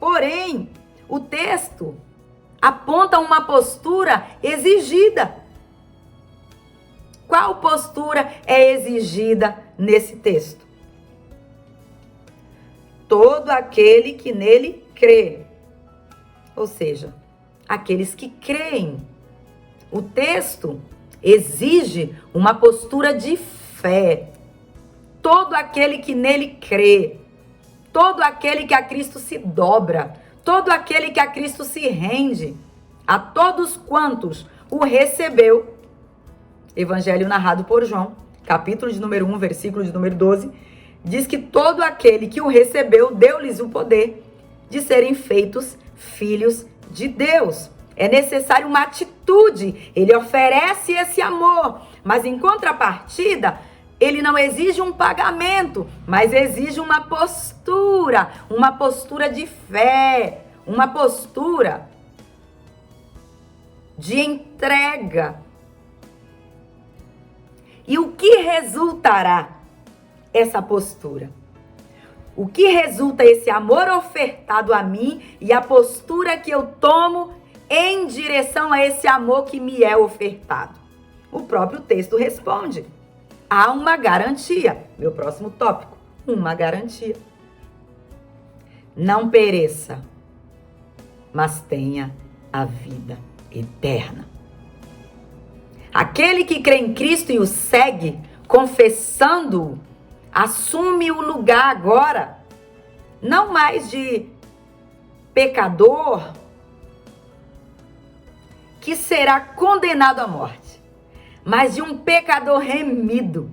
Porém, o texto aponta uma postura exigida. Qual postura é exigida nesse texto? Todo aquele que nele crê. Ou seja, aqueles que creem. O texto exige uma postura de fé. Todo aquele que nele crê. Todo aquele que a Cristo se dobra. Todo aquele que a Cristo se rende. A todos quantos o recebeu. Evangelho narrado por João, capítulo de número 1, versículo de número 12. Diz que todo aquele que o recebeu, deu-lhes o poder de serem feitos filhos de Deus. É necessário uma atitude. Ele oferece esse amor, mas em contrapartida, ele não exige um pagamento, mas exige uma postura de fé, uma postura de entrega. E o que resultará essa postura? O que resulta esse amor ofertado a mim e a postura que eu tomo em direção a esse amor que me é ofertado? O próprio texto responde. Há uma garantia. Meu próximo tópico, uma garantia. Não pereça, mas tenha a vida eterna. Aquele que crê em Cristo e o segue, confessando-o, assume o lugar agora, não mais de pecador, que será condenado à morte, mas de um pecador remido,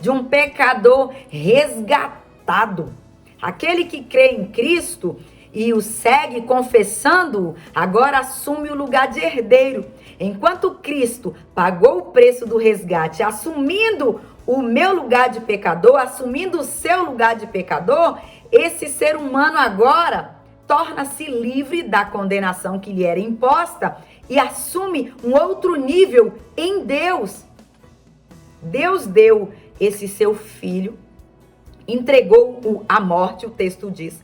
de um pecador resgatado. Aquele que crê em Cristo e o segue confessando-o, agora assume o lugar de herdeiro. Enquanto Cristo pagou o preço do resgate, assumindo o meu lugar de pecador, assumindo o seu lugar de pecador, esse ser humano agora torna-se livre da condenação que lhe era imposta e assume um outro nível em Deus. Deus deu esse seu filho, entregou-o à morte, o texto diz,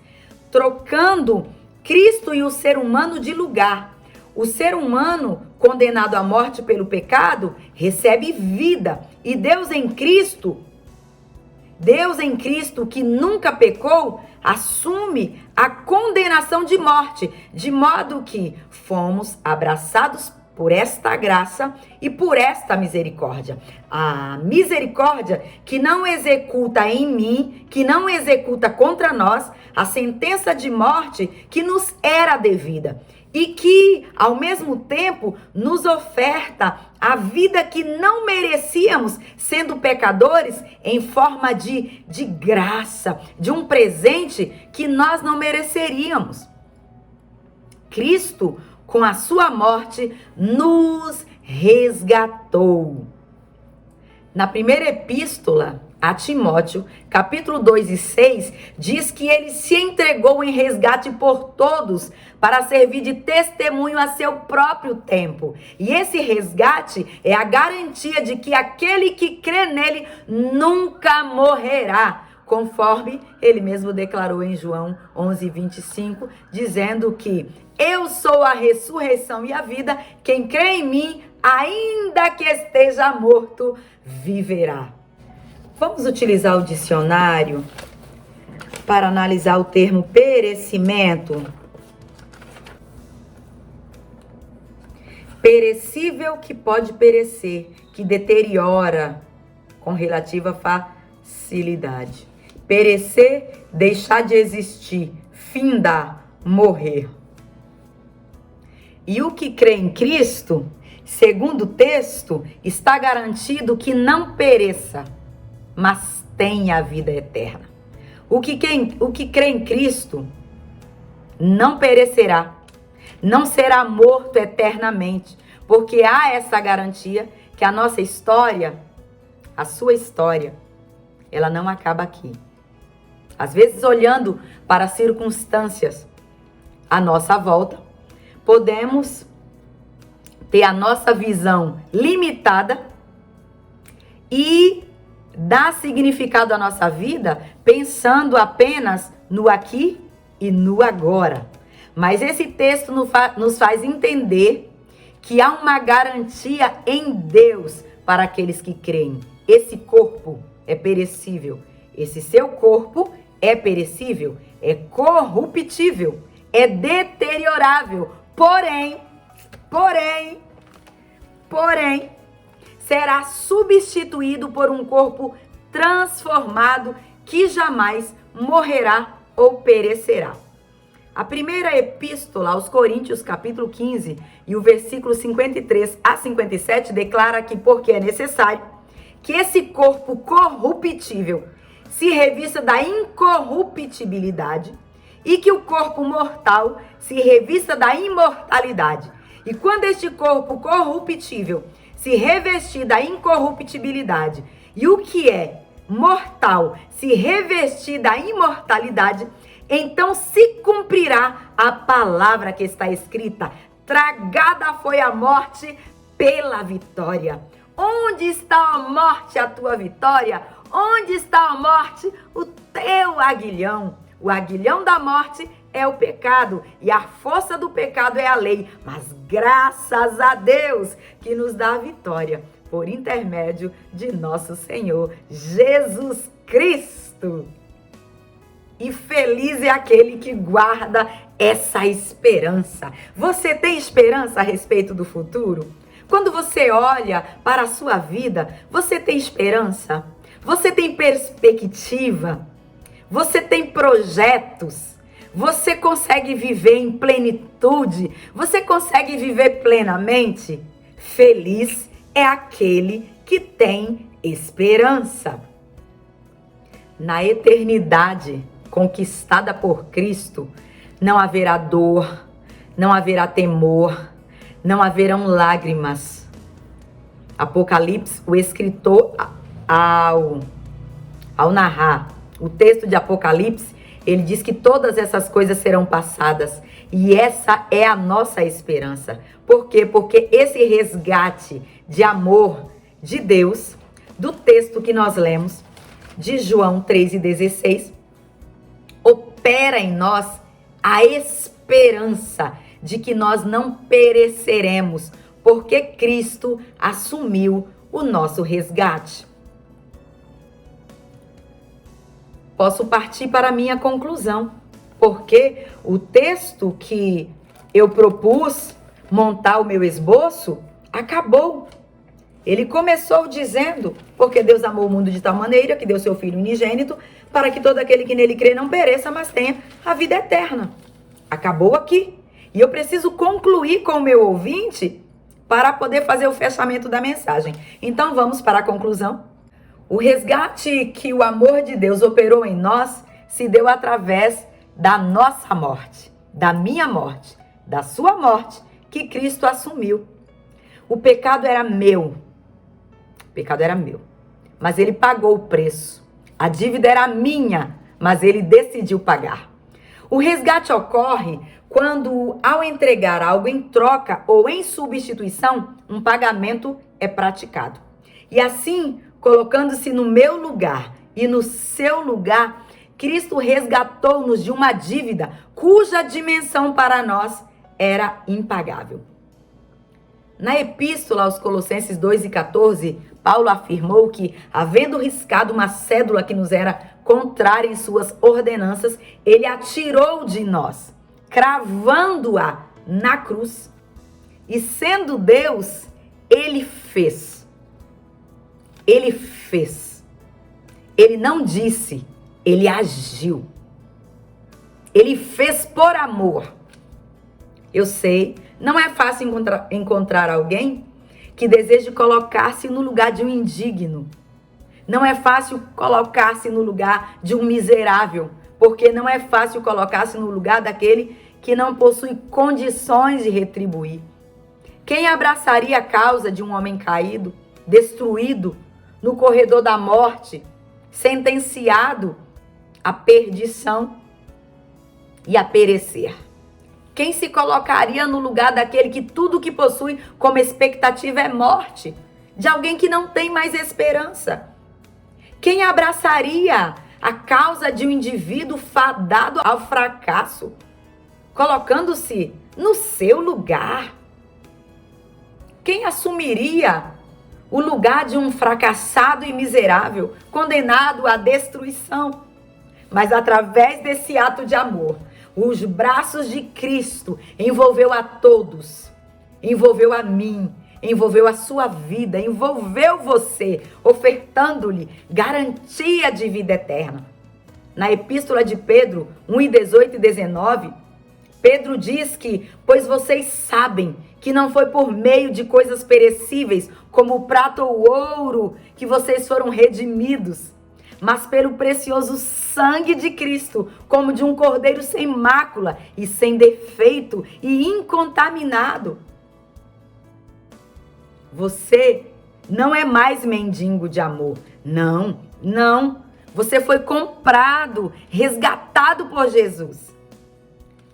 trocando Cristo e o ser humano de lugar. O ser humano condenado à morte pelo pecado recebe vida. E Deus em Cristo que nunca pecou, assume a condenação de morte, de modo que fomos abraçados por esta graça e por esta misericórdia. A misericórdia que não executa em mim, que não executa contra nós a sentença de morte que nos era devida. E que, ao mesmo tempo, nos oferta a vida que não merecíamos, sendo pecadores, em forma de graça, de um presente que nós não mereceríamos. Cristo, com a sua morte, nos resgatou. Na primeira epístola a Timóteo, capítulo 2 e 6, diz que ele se entregou em resgate por todos para servir de testemunho a seu próprio tempo. E esse resgate é a garantia de que aquele que crê nele nunca morrerá, conforme ele mesmo declarou em João 11:25, dizendo que eu sou a ressurreição e a vida, quem crê em mim, ainda que esteja morto, viverá. Vamos utilizar o dicionário para analisar o termo perecimento. Perecível, que pode perecer, que deteriora com relativa facilidade. Perecer, deixar de existir, findar, morrer. E o que crê em Cristo, segundo o texto, está garantido que não pereça, mas tenha a vida eterna. O que crê em Cristo não perecerá, não será morto eternamente, porque há essa garantia que a nossa história, a sua história, ela não acaba aqui. Às vezes, olhando para as circunstâncias à nossa volta, podemos ter a nossa visão limitada e dar significado à nossa vida pensando apenas no aqui e no agora. Mas esse texto nos faz entender que há uma garantia em Deus para aqueles que creem. Esse corpo é perecível, esse seu corpo é perecível, é corruptível, é deteriorável, porém, será substituído por um corpo transformado que jamais morrerá ou perecerá. A primeira epístola aos Coríntios, capítulo 15, e o versículo 53 a 57, declara que porque é necessário que esse corpo corruptível se revista da incorruptibilidade e que o corpo mortal se revista da imortalidade. E quando este corpo corruptível se revestir da incorruptibilidade e o que é mortal se revestir da imortalidade, então se cumprirá a palavra que está escrita: tragada foi a morte pela vitória. Onde está a morte, a tua vitória? Onde está a morte, o teu aguilhão? O aguilhão da morte é o pecado e a força do pecado é a lei. Mas graças a Deus que nos dá a vitória por intermédio de nosso Senhor Jesus Cristo. E feliz é aquele que guarda essa esperança. Você tem esperança a respeito do futuro? Quando você olha para a sua vida, você tem esperança? Você tem perspectiva? Você tem projetos? Você consegue viver em plenitude? Você consegue viver plenamente? Feliz é aquele que tem esperança. Na eternidade conquistada por Cristo, não haverá dor, não haverá temor, não haverão lágrimas. Apocalipse, o escritor, ao narrar o texto de Apocalipse, ele diz que todas essas coisas serão passadas. E essa é a nossa esperança. Por quê? Porque esse resgate de amor de Deus, do texto que nós lemos, de João 3:16, opera em nós a esperança de que nós não pereceremos, porque Cristo assumiu o nosso resgate. Posso partir para a minha conclusão, porque o texto que eu propus montar o meu esboço, acabou. Ele começou dizendo, porque Deus amou o mundo de tal maneira que deu seu Filho unigênito, para que todo aquele que nele crê não pereça, mas tenha a vida eterna. Acabou aqui. E eu preciso concluir com o meu ouvinte para poder fazer o fechamento da mensagem. Então vamos para a conclusão. O resgate que o amor de Deus operou em nós se deu através da nossa morte, da minha morte, da sua morte, que Cristo assumiu. O pecado era meu. O pecado era meu. Mas ele pagou o preço. A dívida era minha, mas ele decidiu pagar. O resgate ocorre quando, ao entregar algo em troca ou em substituição, um pagamento é praticado. E assim, colocando-se no meu lugar e no seu lugar, Cristo resgatou-nos de uma dívida cuja dimensão para nós era impagável. Na epístola aos Colossenses 2:14, Paulo afirmou que, havendo riscado uma cédula que nos era contrária em suas ordenanças, ele a tirou de nós, cravando-a na cruz. E sendo Deus, ele fez. Ele fez. Ele não disse, ele agiu. Ele fez por amor. Eu sei, não é fácil encontrar alguém que deseje colocar-se no lugar de um indigno. Não é fácil colocar-se no lugar de um miserável, porque não é fácil colocar-se no lugar daquele que não possui condições de retribuir. Quem abraçaria a causa de um homem caído, destruído, no corredor da morte, sentenciado à perdição e a perecer? Quem se colocaria no lugar daquele que tudo que possui como expectativa é morte? De alguém que não tem mais esperança? Quem abraçaria a causa de um indivíduo fadado ao fracasso, colocando-se no seu lugar? Quem assumiria o lugar de um fracassado e miserável, condenado à destruição? Mas através desse ato de amor, os braços de Cristo envolveu a todos, envolveu a mim, envolveu a sua vida, envolveu você, ofertando-lhe garantia de vida eterna. Na epístola de Pedro 1:18 e 19, Pedro diz que, pois vocês sabem que não foi por meio de coisas perecíveis, como o prata ou o ouro, que vocês foram redimidos, mas pelo precioso sangue de Cristo, como de um cordeiro sem mácula e sem defeito e incontaminado. Você não é mais mendigo de amor. Não, não. Você foi comprado, resgatado por Jesus.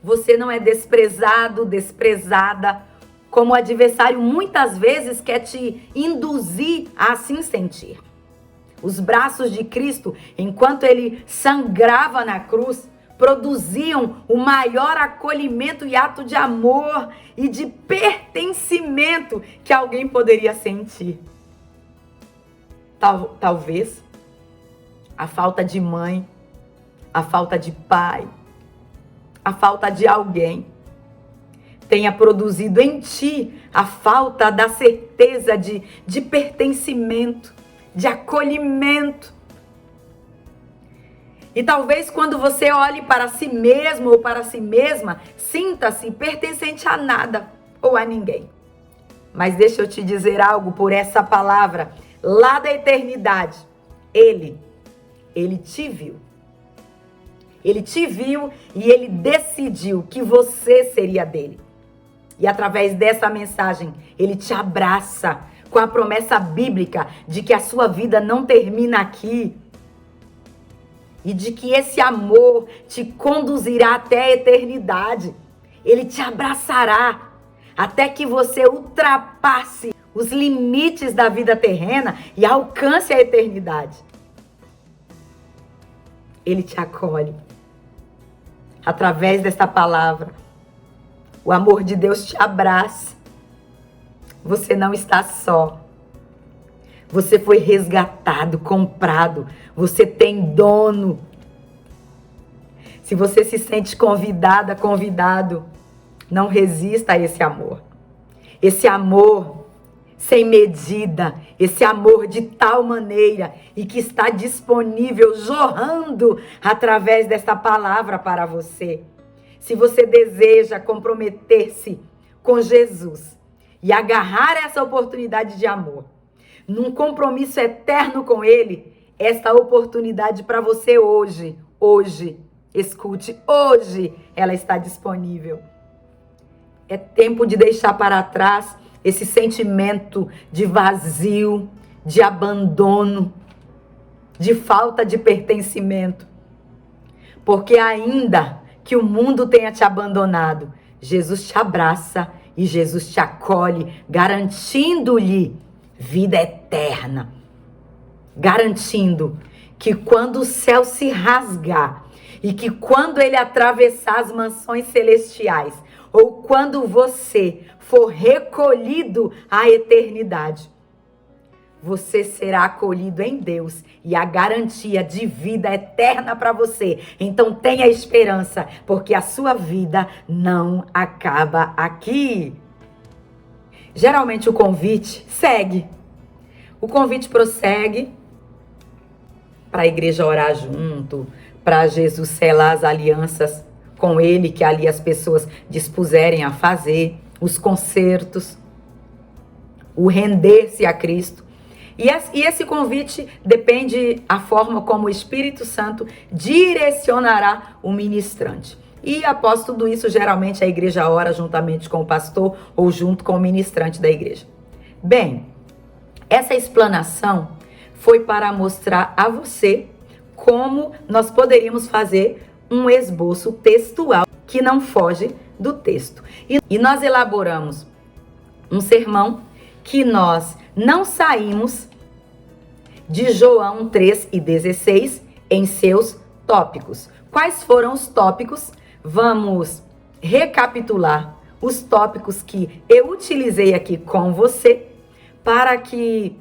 Você não é desprezado, desprezada, como o adversário muitas vezes quer te induzir a assim sentir. Os braços de Cristo, enquanto ele sangrava na cruz, produziam o maior acolhimento e ato de amor e de pertencimento que alguém poderia sentir. Talvez a falta de mãe, a falta de pai, a falta de alguém tenha produzido em ti a falta da certeza de pertencimento, de acolhimento. E talvez quando você olhe para si mesmo ou para si mesma, sinta-se pertencente a nada ou a ninguém. Mas deixa eu te dizer algo por essa palavra, lá da eternidade, Ele te viu. Ele te viu e Ele decidiu que você seria dele. E através dessa mensagem, Ele te abraça com a promessa bíblica de que a sua vida não termina aqui. E de que esse amor te conduzirá até a eternidade. Ele te abraçará até que você ultrapasse os limites da vida terrena e alcance a eternidade. Ele te acolhe. Através desta palavra, o amor de Deus te abraça. Você não está só. Você foi resgatado, comprado. Você tem dono. Se você se sente convidada, convidado, não resista a esse amor. esse amor sem medida, esse amor de tal maneira e que está disponível, jorrando através desta palavra para você. Se você deseja comprometer-se com Jesus e agarrar essa oportunidade de amor, num compromisso eterno com Ele, esta oportunidade para você hoje, escute, hoje ela está disponível. É tempo de deixar para trás esse sentimento de vazio, de abandono, de falta de pertencimento. Porque ainda que o mundo tenha te abandonado, Jesus te abraça e Jesus te acolhe, garantindo-lhe vida eterna. Garantindo que quando o céu se rasgar e que quando ele atravessar as mansões celestiais, ou quando você for recolhido à eternidade, você será acolhido em Deus e a garantia de vida eterna para você. Então tenha esperança, porque a sua vida não acaba aqui. Geralmente o convite segue. O convite prossegue para a igreja orar junto, para Jesus selar as alianças com Ele, que ali as pessoas dispuserem a fazer, os concertos, o render-se a Cristo. E esse convite depende da forma como o Espírito Santo direcionará o ministrante. E após tudo isso, geralmente a igreja ora juntamente com o pastor ou junto com o ministrante da igreja. Bem, essa explanação foi para mostrar a você como nós poderíamos fazer um esboço textual que não foge do texto. E nós elaboramos um sermão que nós não saímos de João 3:16 em seus tópicos. Quais foram os tópicos? Vamos recapitular os tópicos que eu utilizei aqui com você para que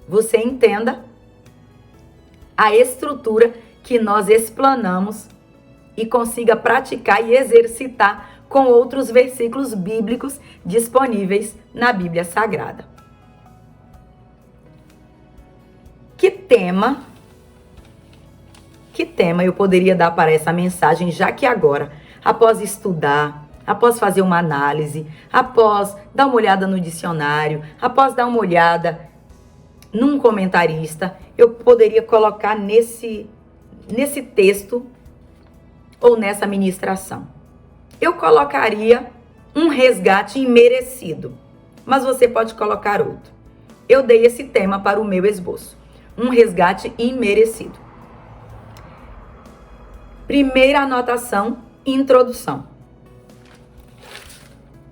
você entenda a estrutura que nós explanamos e consiga praticar e exercitar com outros versículos bíblicos disponíveis na Bíblia Sagrada. Que tema eu poderia dar para essa mensagem, já que agora, após estudar, após fazer uma análise, após dar uma olhada no dicionário, após dar uma olhada num comentarista, eu poderia colocar nesse texto ou nessa ministração? Eu colocaria um resgate imerecido, mas você pode colocar outro. Eu dei esse tema para o meu esboço. Um resgate imerecido. Primeira anotação, introdução.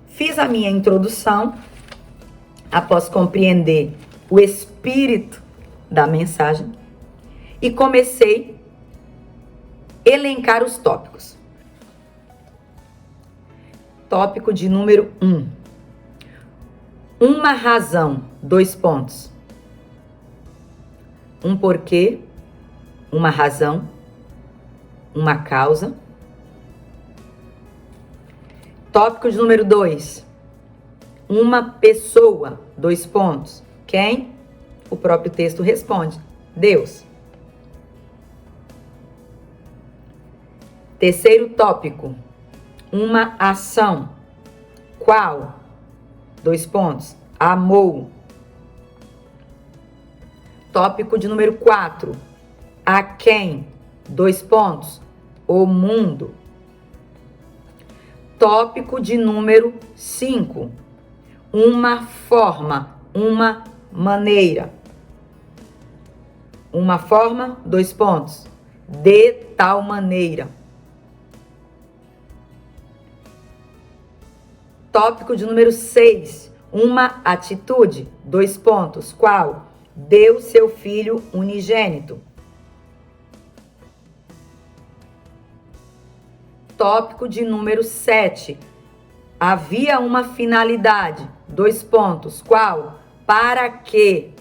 Fiz a minha introdução após compreender o espírito da mensagem e comecei a elencar os tópicos. Tópico de número 1. Uma razão, 2 pontos. Um porquê, uma razão, uma causa. Tópico de número 2. Uma pessoa, 2 pontos. Quem? O próprio texto responde: Deus. Terceiro tópico. Uma ação. Qual? 2 pontos. Amou. Tópico de número 4. A quem? 2 pontos. O mundo. Tópico de número 5. Uma forma, uma maneira. Uma forma, 2 pontos. De tal maneira. Tópico de número 6. Uma atitude, 2 pontos. Qual? Deu seu filho unigênito. Tópico de número 7. Havia uma finalidade, 2 pontos. Qual? Para quê?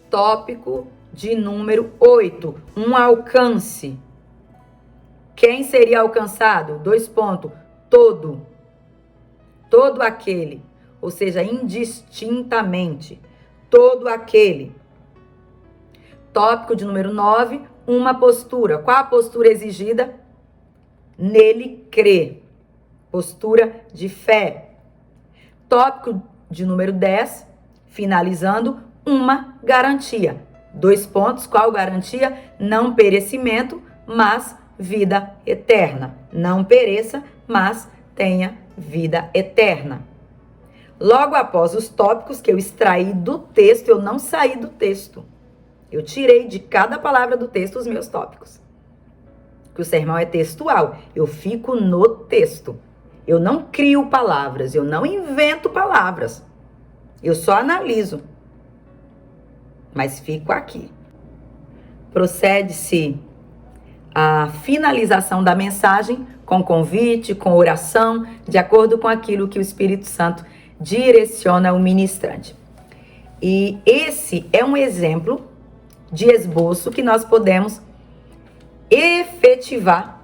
Tópico de número 8. Um alcance. Quem seria alcançado? 2 pontos. Todo. Todo aquele. Ou seja, indistintamente. Todo aquele. Tópico de número 9, uma postura. Qual a postura exigida? Nele crê. Postura de fé. Tópico de número 10, finalizando, uma garantia. 2 pontos, qual garantia? Não perecimento, mas vida eterna. Não pereça, mas tenha vida eterna. Logo após os tópicos que eu extraí do texto, eu não saí do texto. Eu tirei de cada palavra do texto os meus tópicos. Que o sermão é textual. Eu fico no texto. Eu não crio palavras, eu não invento palavras. Eu só analiso. Mas fico aqui. Procede-se a finalização da mensagem com convite, com oração, de acordo com aquilo que o Espírito Santo direciona o ministrante. E esse é um exemplo de esboço que nós podemos efetivar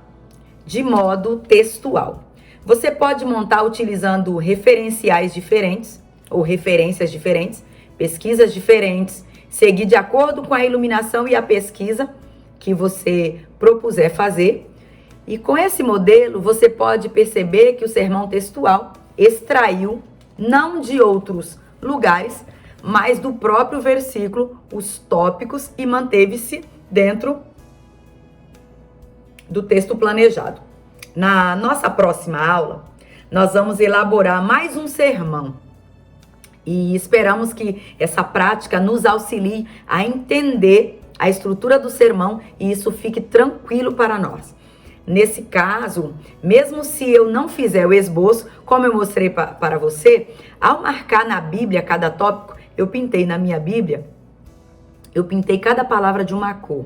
de modo textual. Você pode montar utilizando referenciais diferentes ou referências diferentes, pesquisas diferentes, seguir de acordo com a iluminação e a pesquisa que você propuser fazer. E com esse modelo, você pode perceber que o sermão textual extraiu, não de outros lugares, mas do próprio versículo, os tópicos e manteve-se dentro do texto planejado. Na nossa próxima aula, nós vamos elaborar mais um sermão e esperamos que essa prática nos auxilie a entender a estrutura do sermão e isso fique tranquilo para nós. Nesse caso, mesmo se eu não fizer o esboço, como eu mostrei para você, ao marcar na Bíblia cada tópico, eu pintei na minha Bíblia, eu pintei cada palavra de uma cor.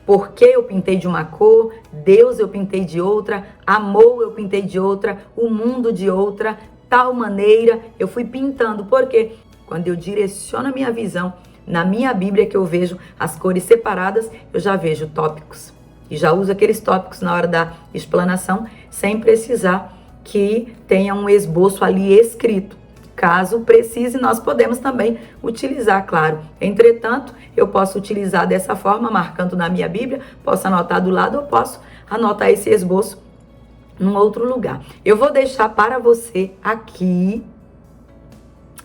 Porque eu pintei de uma cor, Deus eu pintei de outra, amor eu pintei de outra, o mundo de outra, tal maneira eu fui pintando. Porque quando eu direciono a minha visão, na minha Bíblia que eu vejo as cores separadas, eu já vejo tópicos. E já uso aqueles tópicos na hora da explanação, sem precisar que tenha um esboço ali escrito. Caso precise, nós podemos também utilizar, claro. Entretanto, eu posso utilizar dessa forma, marcando na minha Bíblia, posso anotar do lado ou posso anotar esse esboço num outro lugar. Eu vou deixar para você aqui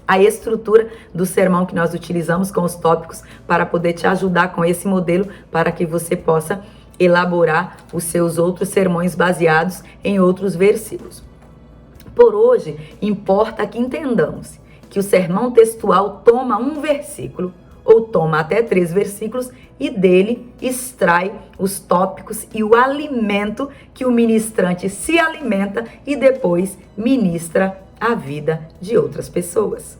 a estrutura do sermão que nós utilizamos com os tópicos para poder te ajudar com esse modelo para que você possa elaborar os seus outros sermões baseados em outros versículos. Por hoje, importa que entendamos que o sermão textual toma um versículo ou toma até 3 versículos e dele extrai os tópicos e o alimento que o ministrante se alimenta e depois ministra a vida de outras pessoas.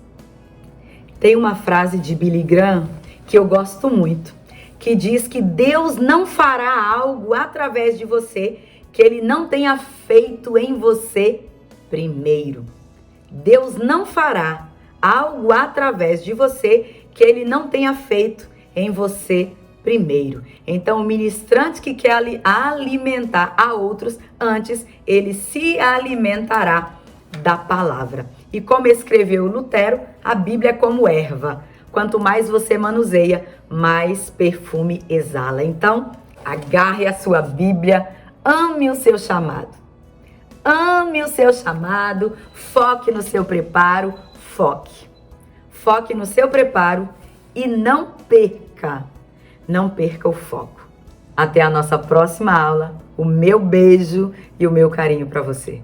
Tem uma frase de Billy Graham que eu gosto muito, que diz que Deus não fará algo através de você que ele não tenha feito em você primeiro. Deus não fará algo através de você que ele não tenha feito em você primeiro. Então, o ministrante que quer alimentar a outros, antes ele se alimentará da palavra. E como escreveu Lutero, a Bíblia é como erva. Quanto mais você manuseia, mais perfume exala. Então, agarre a sua Bíblia, ame o seu chamado. Ame o seu chamado, foque no seu preparo, foque. Foque no seu preparo e não perca o foco. Até a nossa próxima aula, o meu beijo e o meu carinho para você.